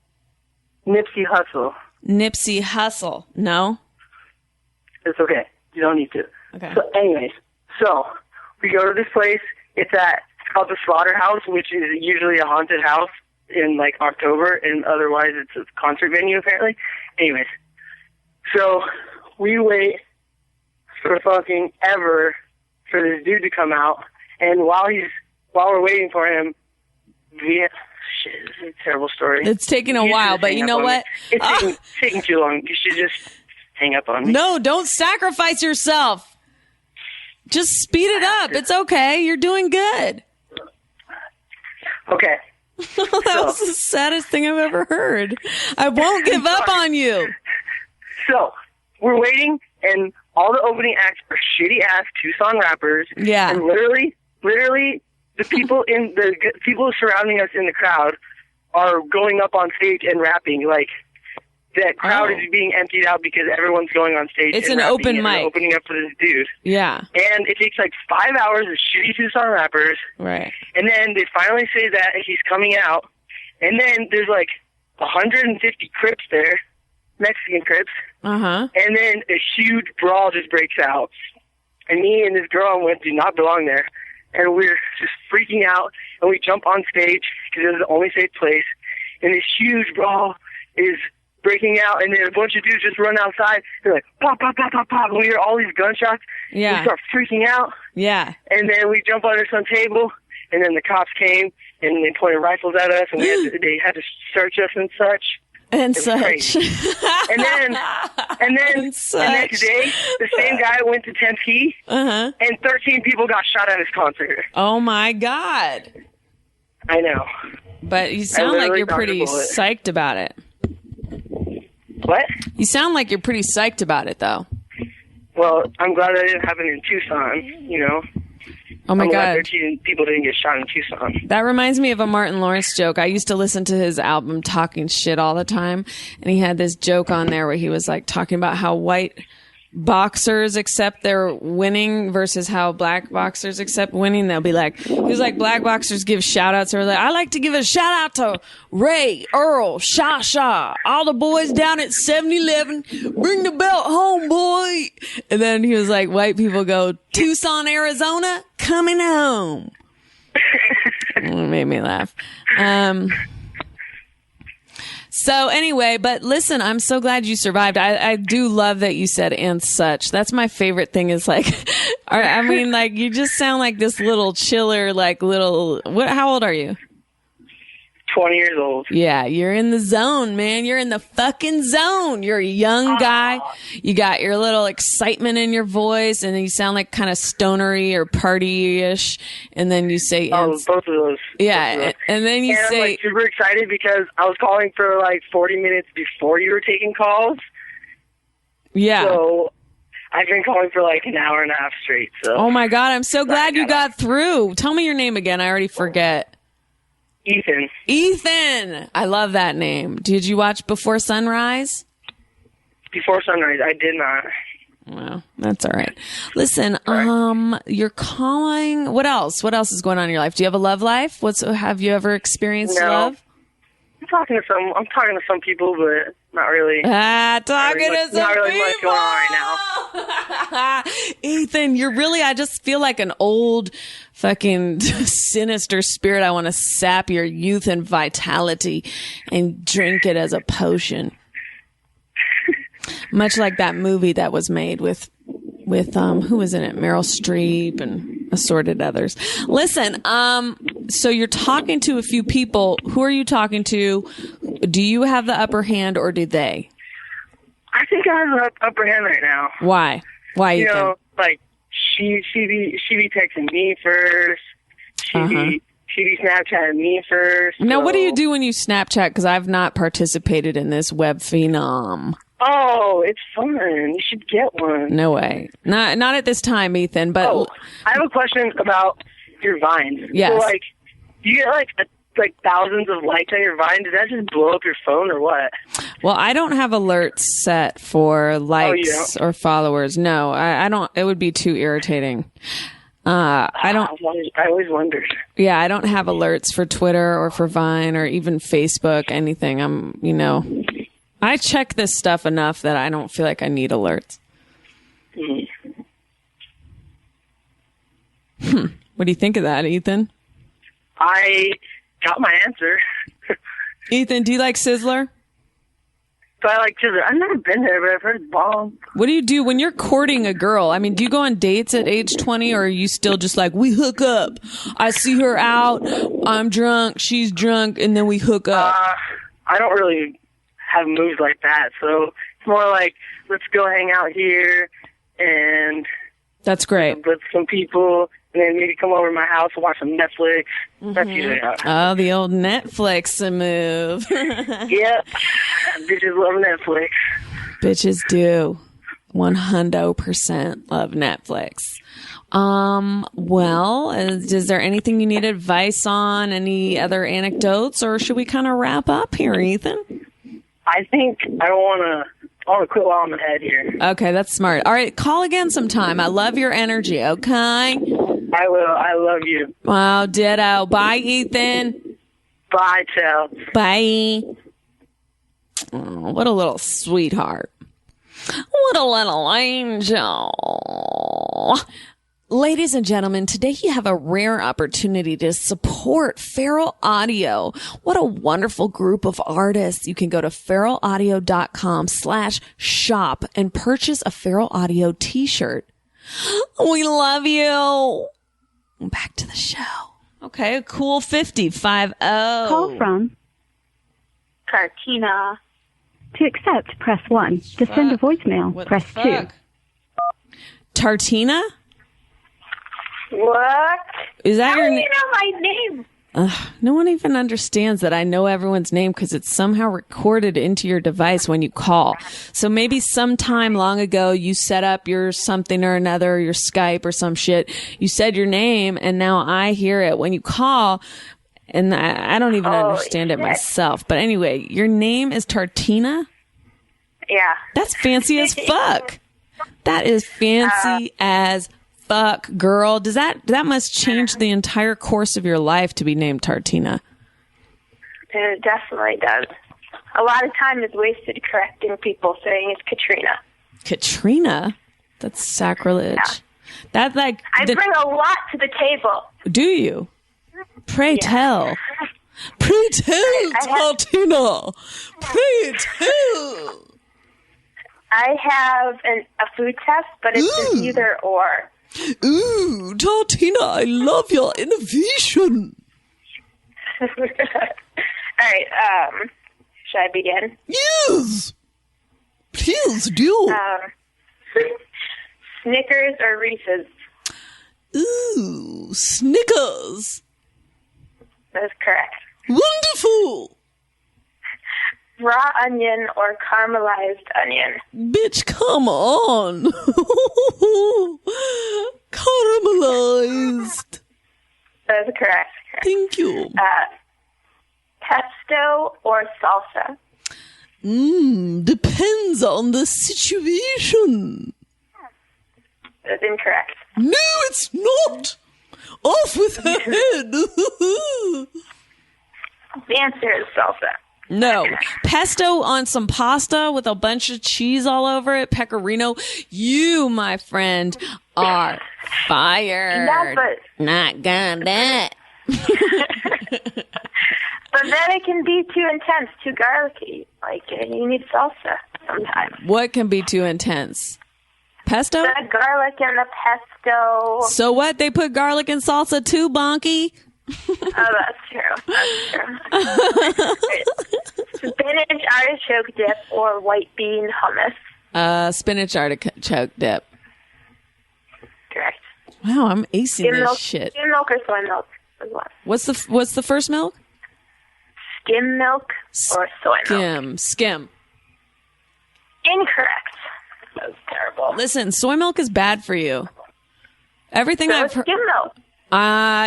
Nipsey Hussle. Nipsey Hussle. No? It's okay. You don't need to. Okay. So anyways, we go to this place. It's called the Slaughterhouse, which is usually a haunted house in like October, and otherwise it's a concert venue apparently. Anyways, so we wait for fucking ever for this dude to come out. And while we're waiting for him, shit, this is a terrible story. It's taking a while, but you know what? It's taking too long. You should just hang up on me. No, don't sacrifice yourself. Just speed it up. It's okay. You're doing good. Okay. That was the saddest thing I've ever heard. I won't give up on you. So, we're waiting, and all the opening acts are shitty-ass Tucson rappers. Yeah. And literally, the people people surrounding us in the crowd are going up on stage and rapping. Like, that crowd is being emptied out because everyone's going on stage. It's an open mic. Opening up for this dude. Yeah. And it takes like 5 hours of shitty Tucson rappers. Right. And then they finally say that he's coming out. And then there's like 150 Crips there, Mexican Crips. Uh-huh. And then a huge brawl just breaks out. And me and this girl I went do not belong there. And we're just freaking out. And we jump on stage because it was the only safe place. And this huge brawl is breaking out. And then a bunch of dudes just run outside. They're like, pop, pop, pop, pop, pop. And we hear all these gunshots. Yeah. We start freaking out. Yeah. And then we jump under some table. And then the cops came. And they pointed rifles at us. And they had to search us and such. And such. And then the next day, the same guy went to Tempe, and 13 people got shot at his concert. Oh my God! I know. But you sound like you're pretty psyched about it. What? You sound like you're pretty psyched about it, though. Well, I'm glad that didn't happen in Tucson. You know. Oh my God. 13 people didn't get shot in Tucson. That reminds me of a Martin Lawrence joke. I used to listen to his album Talking Shit all the time. And he had this joke on there where he was like talking about how white boxers accept their winning versus how black boxers accept winning. They'll be like, he was like, black boxers give shout outs. Or like, I like to give a shout out to Ray, Earl, Shaw, all the boys down at 7-Eleven. Bring the belt home, boy. And then he was like, white people go, Tucson, Arizona, coming home. It made me laugh. So anyway, but listen, I'm so glad you survived. I do love that you said and such. That's my favorite thing is like, I mean, like you just sound like this little chiller, like little, how old are you? 20 years old. Yeah, you're in the zone, man. You're in the fucking zone. You're a young guy. You got your little excitement in your voice, and then you sound like kind of stonery or party-ish. And then you say, both of those. Yeah, and then you say, I'm like super excited because I was calling for like 40 minutes before you were taking calls. Yeah. So I've been calling for like an hour and a half straight. So. Oh my God, I'm so glad you got through. Tell me your name again. I already forget. Ethan. I love that name. Did you watch Before Sunrise? Before Sunrise, I did not. Well, that's all right. Listen, you're calling. What else? What else is going on in your life? Do you have a love life? Have you ever experienced love? I'm talking to some people, but not really. Not really much going on right now. Ethan, I just feel like an old fucking sinister spirit. I want to sap your youth and vitality and drink it as a potion. Much like that movie that was made with who was in it? Meryl Streep and assorted others. Listen, so you're talking to a few people. Who are you talking to? Do you have the upper hand or do they? I think I have the upper hand right now. Why? Why? You know, like she be texting me first. She be Snapchatting me first. Now, what do you do when you Snapchat? Because I've not participated in this web phenom. Oh, it's fun. You should get one. No way. Not at this time, Ethan. But I have a question about your Vine. Yes. So, like, you get like thousands of likes on your Vine. Does that just blow up your phone or what? Well, I don't have alerts set for likes or followers. No, I don't. It would be too irritating. I always wondered. Yeah, I don't have alerts for Twitter or for Vine or even Facebook. Anything. I check this stuff enough that I don't feel like I need alerts. What do you think of that, Ethan? I got my answer. Ethan, do you like Sizzler? Do I like Sizzler? I've never been there, but I've heard it's bomb. What do you do when you're courting a girl? I mean, do you go on dates at age 20, or are you still just like, we hook up? I see her out, I'm drunk, she's drunk, and then we hook up. I don't really have moves like that, so it's more like, let's go hang out here, and that's great. With some people, and then maybe come over to my house and watch some Netflix. That's usually how. Oh, the old Netflix move. Yeah, bitches love Netflix. Bitches do. 100% love Netflix. Well, is there anything you need advice on? Any other anecdotes, or should we kind of wrap up here, Ethan? I think I want to quit while I'm ahead here. Okay, that's smart. All right, call again sometime. I love your energy, okay? I will. I love you. Wow, ditto. Bye, Ethan. Bye, Tel. Bye. Oh, what a little sweetheart. What a little angel. Ladies and gentlemen, today you have a rare opportunity to support Feral Audio. What a wonderful group of artists. You can go to feralaudio.com/shop and purchase a Feral Audio t-shirt. We love you. Back to the show. Okay, a cool 50. Call from Tartina. To accept, press 1. To send a voicemail, press 2. Tartina? What? Is that your name? How do you know my name? No one even understands that I know everyone's name because it's somehow recorded into your device when you call. So maybe sometime long ago you set up your something or another, your Skype or some shit. You said your name and now I hear it when you call. And I don't even understand it myself. But anyway, your name is Tartina? Yeah. That's fancy as fuck. That is fancy as fuck, girl. That must change the entire course of your life to be named Tartina. It definitely does. A lot of time is wasted correcting people saying it's Katrina. Katrina? That's sacrilege. Yeah. That's like I bring a lot to the table. Do you? Pray tell. Pray tell, Tartina. Pray tell. I have a food test, but it's an either or. Ooh, Tartina, I love your innovation. All right, should I begin? Yes. Please do. Snickers or Reese's? Ooh, Snickers. That's correct. Wonderful. Raw onion or caramelized onion? Bitch, come on. Caramelized. That's correct. Thank you. Pesto or salsa? Depends on the situation. That's incorrect. No, it's not. Off with her head. The answer is salsa. No. Pesto on some pasta with a bunch of cheese all over it, pecorino. You, my friend, are fired. No, but not gonna. But then it can be too intense, too garlicky. Like, you need salsa sometimes. What can be too intense? Pesto? The garlic and the pesto. So what? They put garlic and salsa too, Bonky? Oh, that's true. That's true. Spinach artichoke dip or white bean hummus? Spinach artichoke dip. Correct. Wow, I'm acing Skim this milk, shit. Skim milk or soy milk as well. What's the first milk? Skim milk or soy milk? Skim. Incorrect. That was terrible. Listen, soy milk is bad for you. Everything So I've heard. skim milk.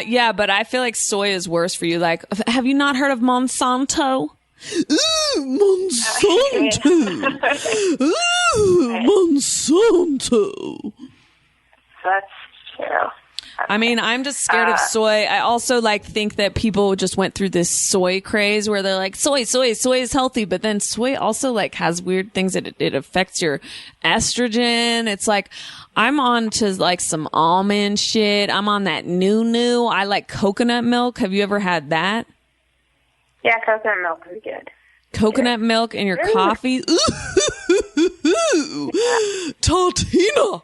Yeah, but I feel like soy is worse for you. Like, have you not heard of Monsanto? Ooh, Monsanto. Ooh, Monsanto. That's true. I mean, I'm just scared of soy. I also think that people just went through this soy craze where they're like, soy is healthy. But then soy also has weird things that it affects your estrogen. It's like, I'm on to some almond shit. I'm on that new. I like coconut milk. Have you ever had that? Yeah, coconut milk is good. Coconut milk in your coffee? Ooh, Tartina.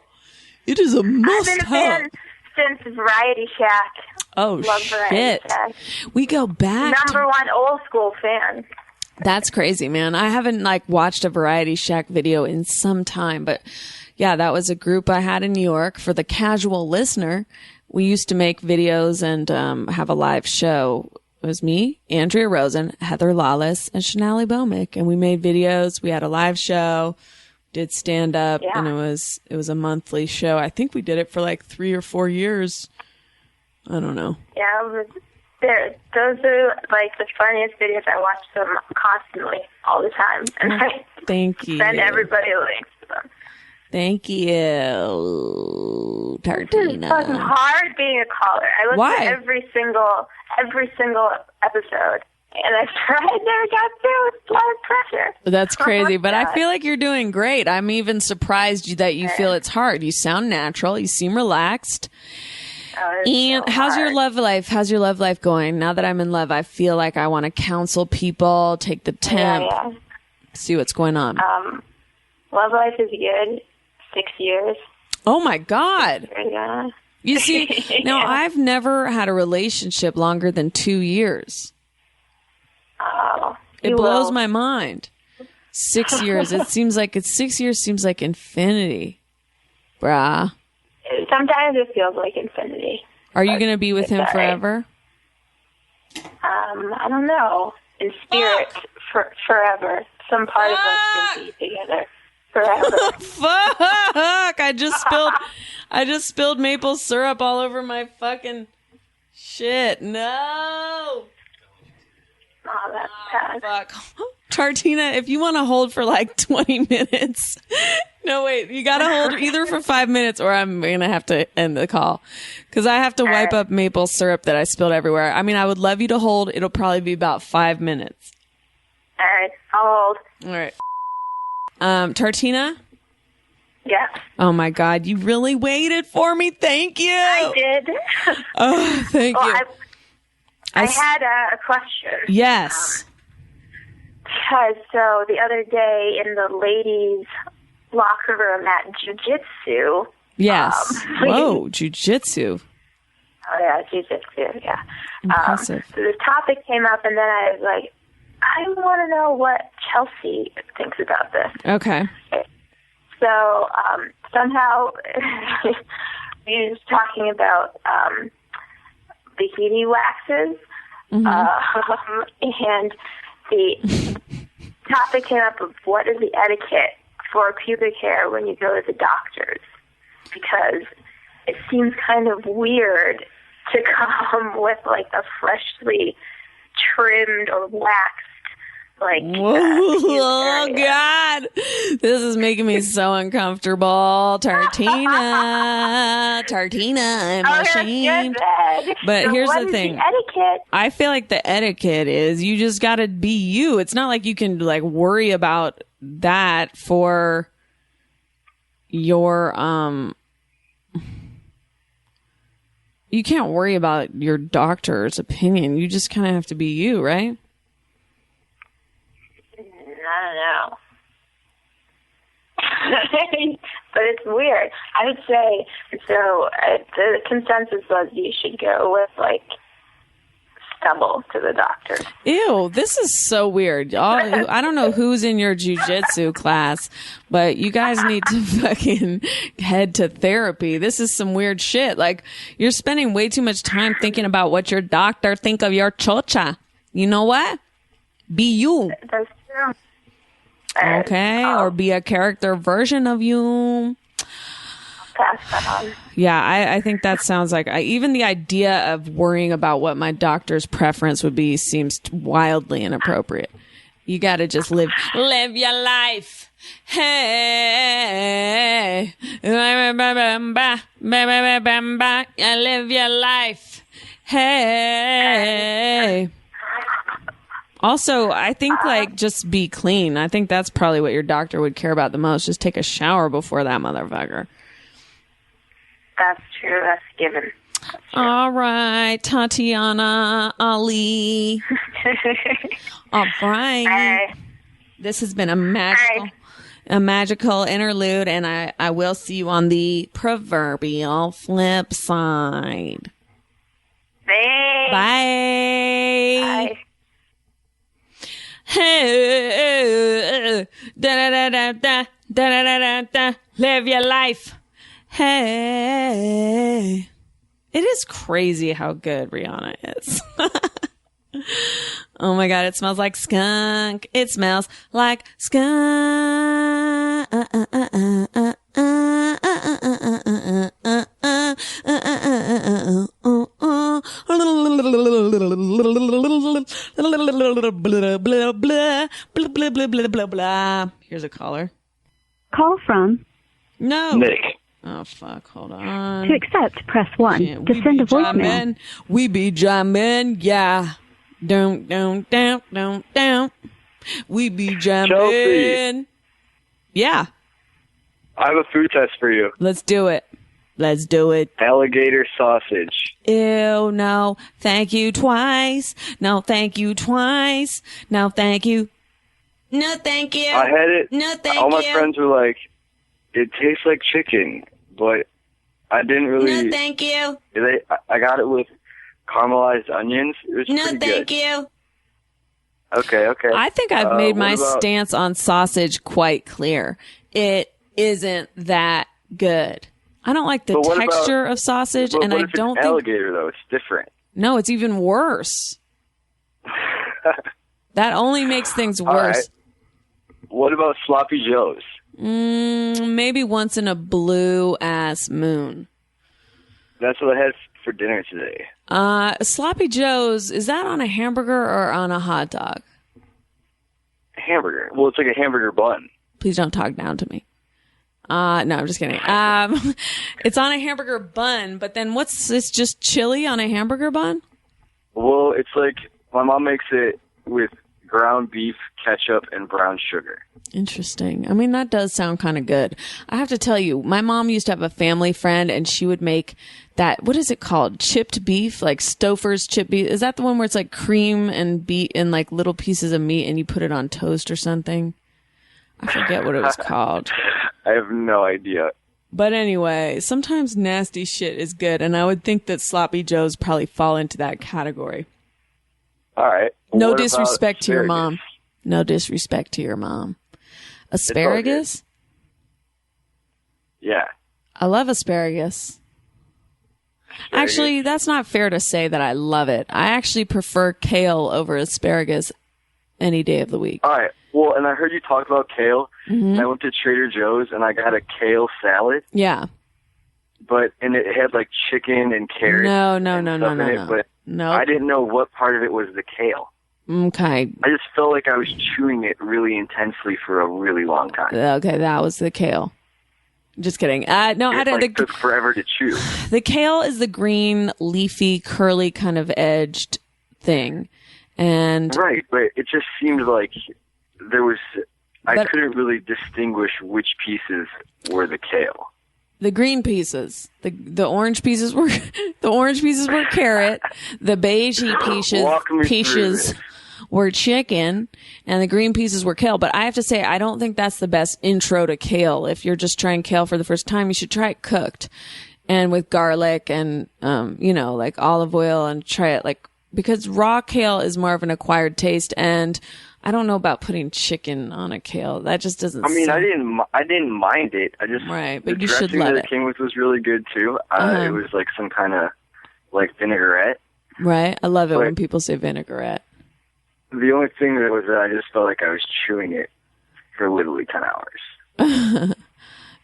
It is a must I've been a have. fan since Variety Shack. Oh, Love Variety shit. Shack. We go back. Number one old school fan. That's crazy, man. I haven't watched a Variety Shack video in some time, but yeah, that was a group I had in New York. For the casual listener, we used to make videos and have a live show. It was me, Andrea Rosen, Heather Lawless, and Shanali Bomick, and we made videos. We had a live show, did stand up, and it was a monthly show. I think we did it for 3 or 4 years. I don't know. Yeah, those are like the funniest videos. I watch them constantly, all the time, and I thank you. Send everybody links to them. Thank you, Tartina. It's fucking hard being a caller. I listen to every single episode, and I've tried, never got through. It's a lot of pressure. That's crazy, but I feel like you're doing great. I'm even surprised that you feel it's hard. You sound natural. You seem relaxed. And how's your love life? How's your love life going? Now that I'm in love, I feel like I want to counsel people, take the temp, see what's going on. Love life is good. 6 years. Oh my God. Yeah. You see, now I've never had a relationship longer than 2 years. Oh. It blows my mind. 6 years. 6 years seems like infinity. Brah. Sometimes it feels like infinity. Are you going to be with him forever? I don't know. In spirit, forever. Some part of us will be together forever. Fuck! I just spilled maple syrup all over my fucking shit. No. Oh, that's bad. Fuck. Tartina, if you want to hold for like 20 minutes. No, wait. You got to hold either for 5 minutes or I'm going to have to end the call. Because I have to wipe up maple syrup that I spilled everywhere. I mean, I would love you to hold. It'll probably be about 5 minutes. All right. I'll hold. All right. Tartina? Yeah. Oh, my God. You really waited for me. Thank you. I did. Oh, thank you. I had a question. Yes. Because so the other day in the ladies' locker room at jiu-jitsu. Yes. Whoa, jiu-jitsu. Oh, yeah, jiu-jitsu, yeah. Impressive. So this topic came up, and then I was like, I want to know what Chelsea thinks about this. Okay. So somehow we was talking about bikini waxes, and the topic came up of what is the etiquette for pubic hair when you go to the doctors, because it seems kind of weird to come with like a freshly trimmed or waxed oh God, this is making me so uncomfortable. Tartina, I'm ashamed. But here's the thing. Etiquette? I feel like the etiquette is you just got to be you. It's not like you can like worry about that for your you can't worry about your doctor's opinion. You just kind of have to be you, right? I don't know. But it's weird. I would say, so the consensus was you should go with, like, stubble to the doctor. Ew, this is so weird. I don't know who's in your jiu-jitsu class, but you guys need to fucking head to therapy. This is some weird shit. Like, you're spending way too much time thinking about what your doctor think of your chocha. You know what? Be you. That's true. Okay, or be a character version of you. Pass that on. Yeah, I think that sounds like even the idea of worrying about what my doctor's preference would be seems wildly inappropriate. You got to just live your life. Hey, live your life. Hey. Also, I think, like, just be clean. I think that's probably what your doctor would care about the most. Just take a shower before that motherfucker. That's true. That's given. That's all right, Tatiana, Ali. All right. This has been a magical interlude, and I will see you on the proverbial flip side. Thanks. Bye. Hey, live your life. Hey, it is crazy how good Rihanna is. Oh my God, it smells like skunk. It smells like skunk. Here's a caller. Call from... No. Nick. Oh, fuck. Hold on. To accept, press 1. To send a voicemail. We be jamming, yeah. Don't. We be jamming. Chelsea. Yeah. I have a food test for you. Let's do it. Alligator sausage. Ew, no. Thank you twice. No, thank you twice. No, thank you. No, thank you. I had it. No, thank you. All my friends were like, it tastes like chicken, but I didn't really. No, thank you. I got it with caramelized onions. It was No, pretty thank good. you. Okay. I think I've made my stance on sausage quite clear. It isn't that good. I don't like the texture of sausage, and I don't think alligator though. It's different. No, it's even worse. That only makes things worse. Right. What about sloppy joes? Maybe once in a blue ass moon. That's what I had for dinner today. Sloppy joes, is that on a hamburger or on a hot dog? Hamburger. Well, it's like a hamburger bun. Please don't talk down to me. No, I'm just kidding. It's on a hamburger bun, but then it's just chili on a hamburger bun? Well, it's like my mom makes it with ground beef, ketchup, and brown sugar. Interesting. I mean, that does sound kind of good. I have to tell you, my mom used to have a family friend, and she would make that, what is it called? Chipped beef? Like Stouffer's chipped beef? Is that the one where it's like cream and beet and like little pieces of meat and you put it on toast or something? I forget what it was called. I have no idea. But anyway, sometimes nasty shit is good, and I would think that sloppy joes probably fall into that category. All right. No disrespect to your mom. No disrespect to your mom. Asparagus? Yeah. I love asparagus. Actually, that's not fair to say that I love it. I actually prefer kale over asparagus any day of the week. All right. Well, and I heard you talk about kale, and I went to Trader Joe's, and I got a kale salad. Yeah. And it had like chicken and carrots. No. I didn't know what part of it was the kale. Okay. I just felt like I was chewing it really intensely for a really long time. Okay, that was the kale. Just kidding. No, I don't. It took forever to chew. The kale is the green, leafy, curly kind of edged thing, and right. But it just seemed like I couldn't really distinguish which pieces were the kale. The green pieces, the orange pieces were carrot. The beige pieces were chicken, and the green pieces were kale. But I have to say, I don't think that's the best intro to kale. If you're just trying kale for the first time, you should try it cooked and with garlic and like olive oil, and try it because raw kale is more of an acquired taste, and I don't know about putting chicken on a kale. That just doesn't. I mean, I didn't mind it. I just right, but the you should love dressing it. that it came with was really good too. It was like some kind of like vinaigrette. Right, I love it when people say vinaigrette. The only thing that was that I just felt like I was chewing it for literally 10 hours.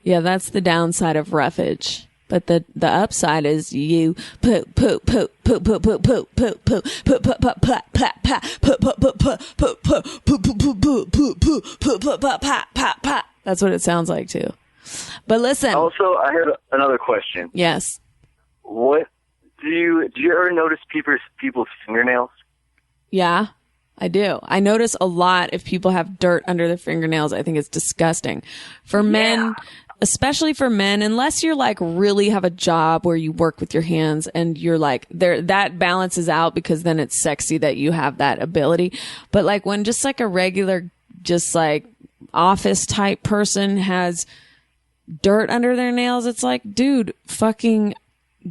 Yeah, that's the downside of roughage. But the upside is you poop poop poop poop poop poop poop poop poop poop poop poop plat plat plat poop poop poop poop poop poop poop poop poop poop poop poop poop plat plat plat. That's what it sounds like too. But listen. Also, I had another question. Yes. What do you ever notice people's fingernails? Yeah, I do. I notice a lot if people have dirt under their fingernails. I think it's disgusting. For men. Especially for men, unless you're really have a job where you work with your hands and you're that balances out because then it's sexy that you have that ability. But when just a regular, office type person has dirt under their nails, it's dude, fucking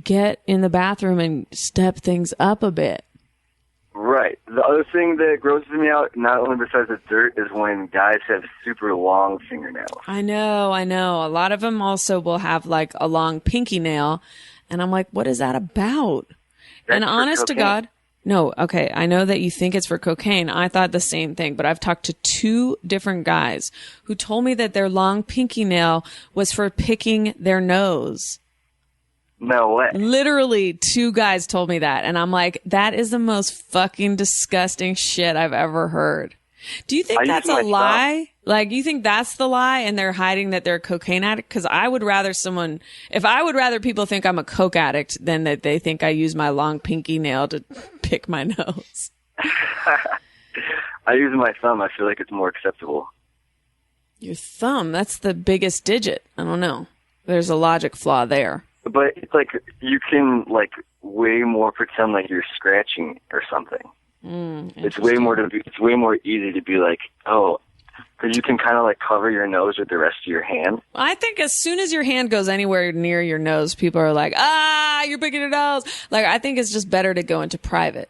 get in the bathroom and step things up a bit. Right. The other thing that grosses me out, not only besides the dirt, is when guys have super long fingernails. I know. A lot of them also will have a long pinky nail. And I'm like, what is that about? That's and honest to God, no, okay. I know that you think it's for cocaine. I thought the same thing, but I've talked to 2 different guys who told me that their long pinky nail was for picking their nose. No way. Literally 2 guys told me that. And I'm like, that is the most fucking disgusting shit I've ever heard. Do you think that's a lie? Like, you think that's the lie and they're hiding that they're a cocaine addict? Because I would rather people think I'm a coke addict than that they think I use my long pinky nail to pick my nose. I use my thumb. I feel like it's more acceptable. Your thumb? That's the biggest digit. I don't know. There's a logic flaw there. But it's like you can like way more pretend like you're scratching or something. It's way more easy to be like, oh, because you can kind of like cover your nose with the rest of your hand. I think as soon as your hand goes anywhere near your nose, people are like, you're picking your nose. Like, I think it's just better to go into private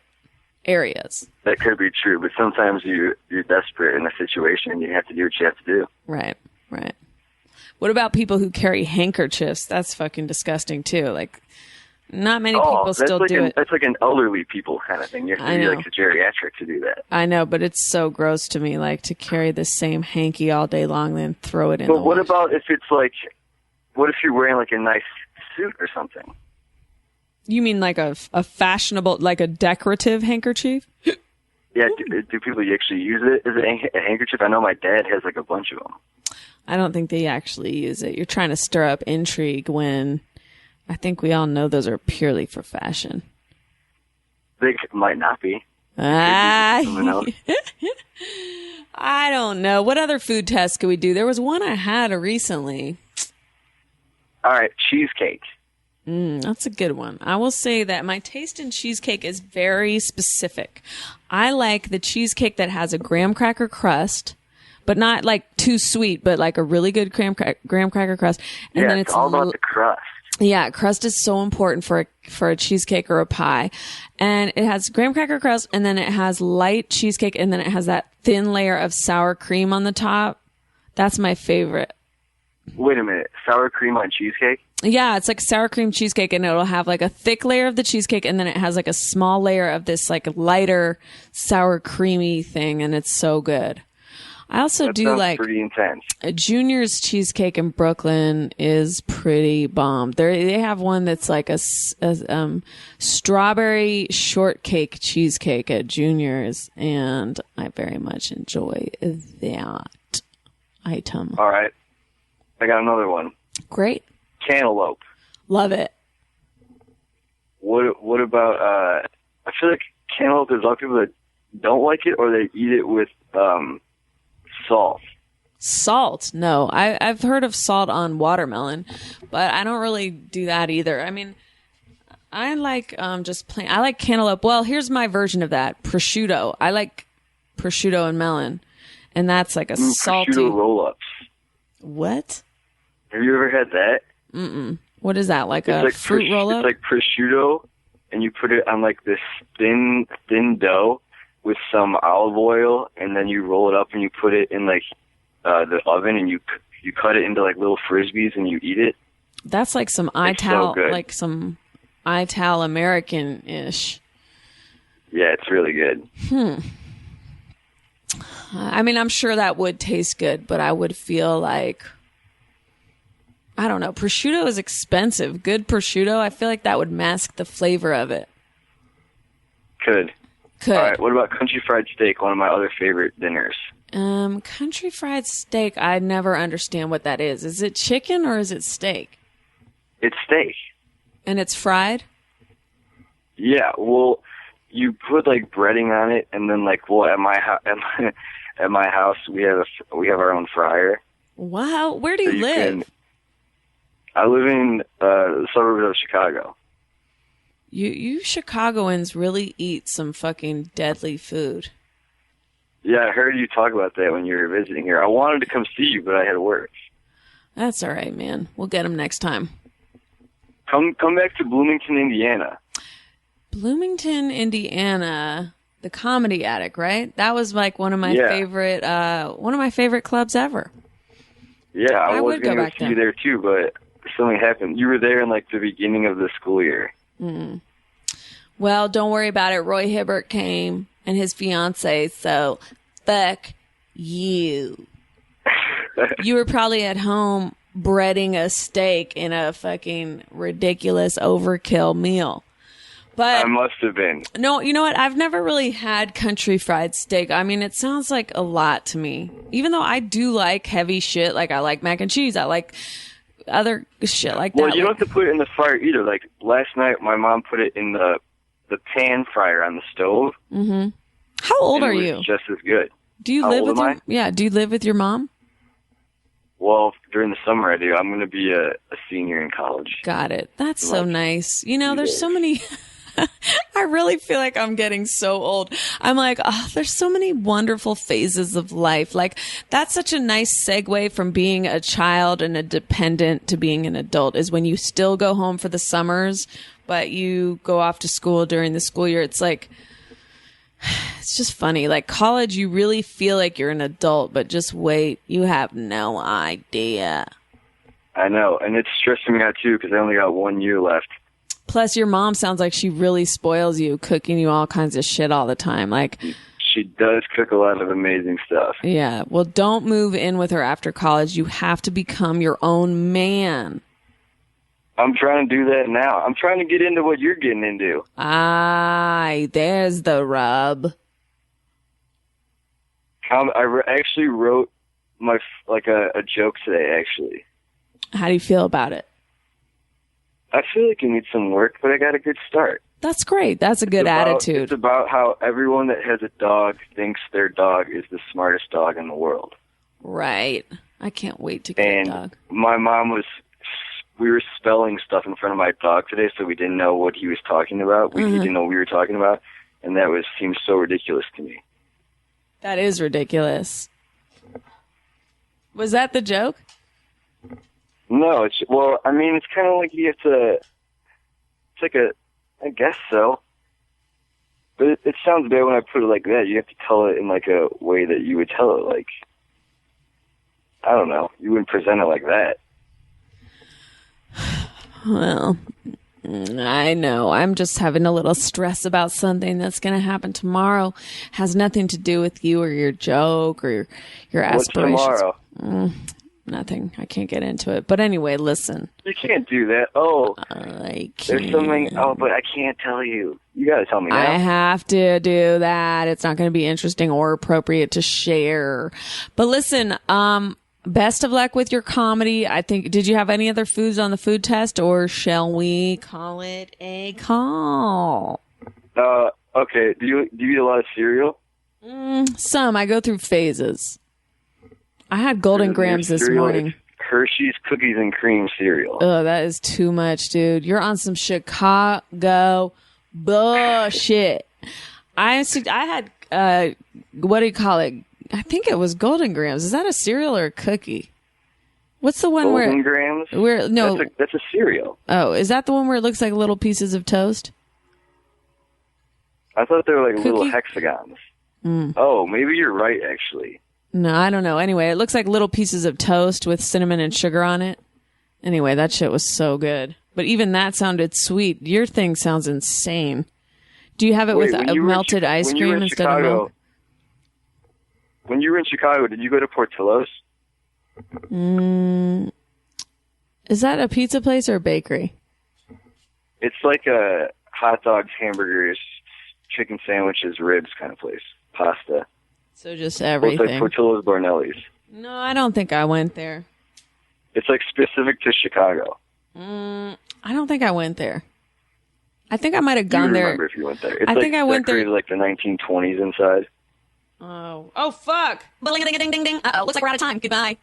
areas. That could be true, but sometimes you're desperate in a situation and you have to do what you have to do. Right. What about people who carry handkerchiefs? That's fucking disgusting too. Like, not many people still do it. That's like an elderly people kind of thing. You have to be like a geriatric to do that. I know, but it's so gross to me, like to carry the same hanky all day long, then throw it in. But what about if it's like, what if you're wearing like a nice suit or something? You mean like a fashionable, like a decorative handkerchief? Yeah, do people actually use it as a handkerchief? I know my dad has like a bunch of them. I don't think they actually use it. You're trying to stir up intrigue when I think we all know those are purely for fashion. They might not be. I don't know. What other food tests could we do? There was one I had recently. All right, cheesecake. That's a good one. I will say that my taste in cheesecake is very specific. I like the cheesecake that has a graham cracker crust, but not like too sweet, but like a really good graham cracker crust. And then it's all about the crust. Yeah, crust is so important for a cheesecake or a pie. And it has graham cracker crust, and then it has light cheesecake, and then it has that thin layer of sour cream on the top. That's my favorite. Wait a minute. Sour cream on cheesecake? Yeah, it's like sour cream cheesecake, and it'll have like a thick layer of the cheesecake, and then it has like a small layer of this like lighter sour creamy thing, and it's so good. I also do like pretty intense. A Junior's cheesecake in Brooklyn is pretty bomb. They have one that's like a strawberry shortcake cheesecake at Junior's, and I very much enjoy that item. All right, I got another one. Great. Cantaloupe. Love it. What about? I feel like cantaloupe. There's a lot of people that don't like it, or they eat it with salt. Salt? No. I've heard of salt on watermelon, but I don't really do that either. I mean, I like just plain. I like cantaloupe. Well, here's my version of that. Prosciutto. I like prosciutto and melon, and that's like a salty prosciutto roll-ups. What? Have you ever had that? Mm-mm. What is that? Like a fruit roll-up? It's like prosciutto, and you put it on like this thin dough with some olive oil, and then you roll it up and you put it in like the oven, and you cut it into like little frisbees and you eat it. That's like some like some Ital American-ish. Yeah, it's really good. I mean, I'm sure that would taste good, but I would feel like, I don't know. Prosciutto is expensive. Good prosciutto, I feel like that would mask the flavor of it. Could. All right, what about country fried steak, one of my other favorite dinners? Country fried steak, I never understand what that is. Is it chicken or is it steak? It's steak. And it's fried? Yeah, well, you put like breading on it, and then like, well, at my house we have our own fryer. Wow, where do you live? I live in the suburbs of Chicago. You Chicagoans really eat some fucking deadly food. Yeah, I heard you talk about that when you were visiting here. I wanted to come see you, but I had work. That's all right, man. We'll get them next time. Come back to Bloomington, Indiana. Bloomington, Indiana, the Comedy Attic, right? That was like one of my favorite clubs ever. Yeah, I was going to see you there too, but something happened. You were there in like the beginning of the school year. Mm. Well, don't worry about it. Roy Hibbert came and his fiance, so fuck you. You were probably at home breading a steak in a fucking ridiculous overkill meal. But I must have been. No, you know what? I've never really had country fried steak. I mean, it sounds like a lot to me. Even though I do like heavy shit, like I like mac and cheese, I like other shit like that. Well, you don't have to put it in the fryer either. Like last night, my mom put it in the pan fryer on the stove. Mm-hmm. How old are you? Just as good. Do you live with do you live with your mom? Well, during the summer I do. I'm going to be a senior in college. Got it. That's so nice. You know, there's so many. I really feel like I'm getting so old. I'm like, oh, there's so many wonderful phases of life. Like, that's such a nice segue from being a child and a dependent to being an adult, is when you still go home for the summers, but you go off to school during the school year. It's like, it's just funny. Like college, you really feel like you're an adult, but just wait. You have no idea. I know. And it's stressing me out too, because I only got 1 year left. Plus, your mom sounds like she really spoils you, cooking you all kinds of shit all the time. Like, she does cook a lot of amazing stuff. Yeah. Well, don't move in with her after college. You have to become your own man. I'm trying to do that now. I'm trying to get into what you're getting into. There's the rub. I actually wrote a joke today, actually. How do you feel about it? I feel like it needs some work, but I got a good start. That's great. That's a good attitude. It's about how everyone that has a dog thinks their dog is the smartest dog in the world. Right. I can't wait to get a dog. My mom we were spelling stuff in front of my dog today, so we didn't know what he was talking about. He didn't know what we were talking about, and that seemed so ridiculous to me. That is ridiculous. Was that the joke? No, it's kind of like you have to, I guess so. But it sounds bad when I put it like that. You have to tell it in like a way that you would tell it, like, I don't know, you wouldn't present it like that. Well, I know. I'm just having a little stress about something that's going to happen tomorrow. Has nothing to do with you or your joke or your aspirations. What's tomorrow? Nothing. I can't get into it. But anyway, listen. You can't do that. Oh, I can't. There's something. Oh, but I can't tell you. You got to tell me now. I have to do that. It's not going to be interesting or appropriate to share. But listen, best of luck with your comedy. I think, did you have any other foods on the food test, or shall we call it a call? Okay. Do you eat a lot of cereal? Some. I go through phases. I had Golden Grahams this morning. Hershey's Cookies and Cream cereal. Oh, that is too much, dude. You're on some Chicago bullshit. I had, what do you call it? I think it was Golden Grahams. Is that a cereal or a cookie? What's the one Golden Grahams? No. That's a cereal. Oh, is that the one where it looks like little pieces of toast? I thought they were like little hexagons. Oh, maybe you're right, actually. No, I don't know. Anyway, it looks like little pieces of toast with cinnamon and sugar on it. Anyway, that shit was so good. But even that sounded sweet. Your thing sounds insane. Do you have it with melted ice cream instead of milk? When you were in Chicago, did you go to Portillo's? Is that a pizza place or a bakery? It's like a hot dogs, hamburgers, chicken sandwiches, ribs kind of place. Pasta. So just everything. It's like Portillo's Barnelli's. No, I don't think I went there. It's like specific to Chicago. I don't think I went there. I think I might have gone there. I remember if you went there. It's I think I went there. Like the 1920s inside. Oh, fuck. Ding, ding, ding. Uh-oh, looks like we're out of time. Goodbye.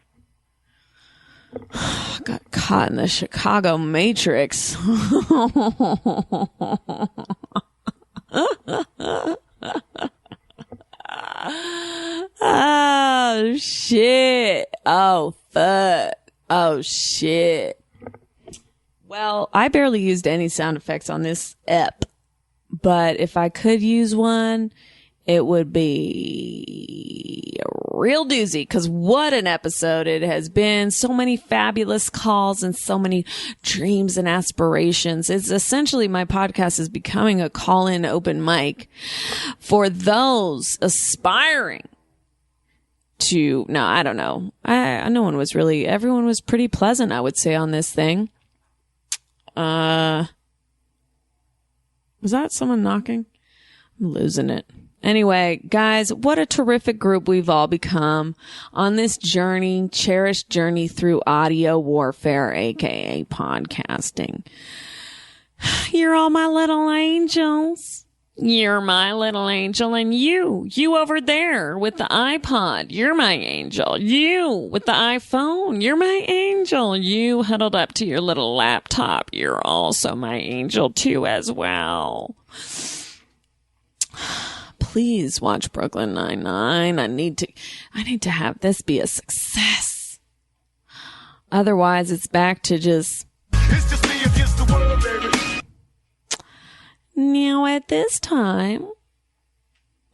Got caught in the Chicago Matrix. Oh, shit. Oh, fuck. Oh, shit. Well, I barely used any sound effects on this ep, but if I could use one, it would be a real doozy, because what an episode it has been. So many fabulous calls and so many dreams and aspirations. It's essentially, my podcast is becoming a call-in open mic for those aspiring to, no, I don't know. Everyone was pretty pleasant, I would say, on this thing. But Was that someone knocking? I'm losing it. Anyway, guys, what a terrific group we've all become on this journey, cherished journey through audio warfare, aka podcasting. You're all my little angels. You're my little angel, and you over there with the iPod, you're my angel. You with the iPhone, you're my angel. You huddled up to your little laptop, you're also my angel too as well. Please watch Brooklyn Nine-Nine. I need to have this be a success. Otherwise, it's back to just... It's just me against the world, baby. Now, at this time,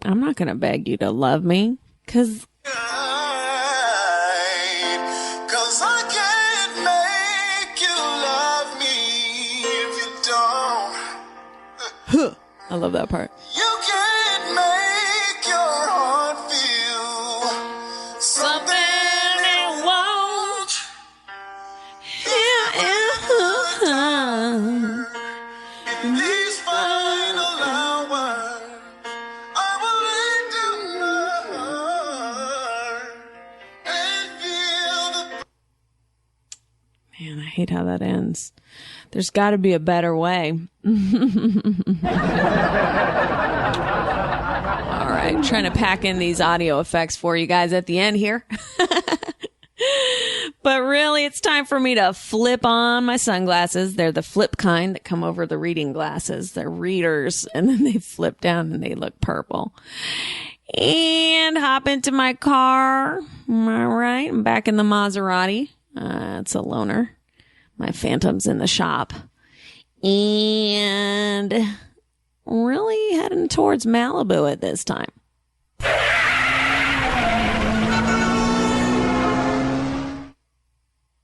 I'm not going to beg you to love me, because I can't make you love me if you don't. I love that part. You can't make your heart feel something it won't. In these final hours, I will lay down my heart and feel the... Man, I hate how that ends. There's got to be a better way. All right, trying to pack in these audio effects for you guys at the end here. But really, it's time for me to flip on my sunglasses. They're the flip kind that come over the reading glasses. They're readers, and then they flip down and they look purple. And hop into my car. All right, I'm back in the Maserati. It's a loaner. My Phantom's in the shop. And really heading towards Malibu at this time.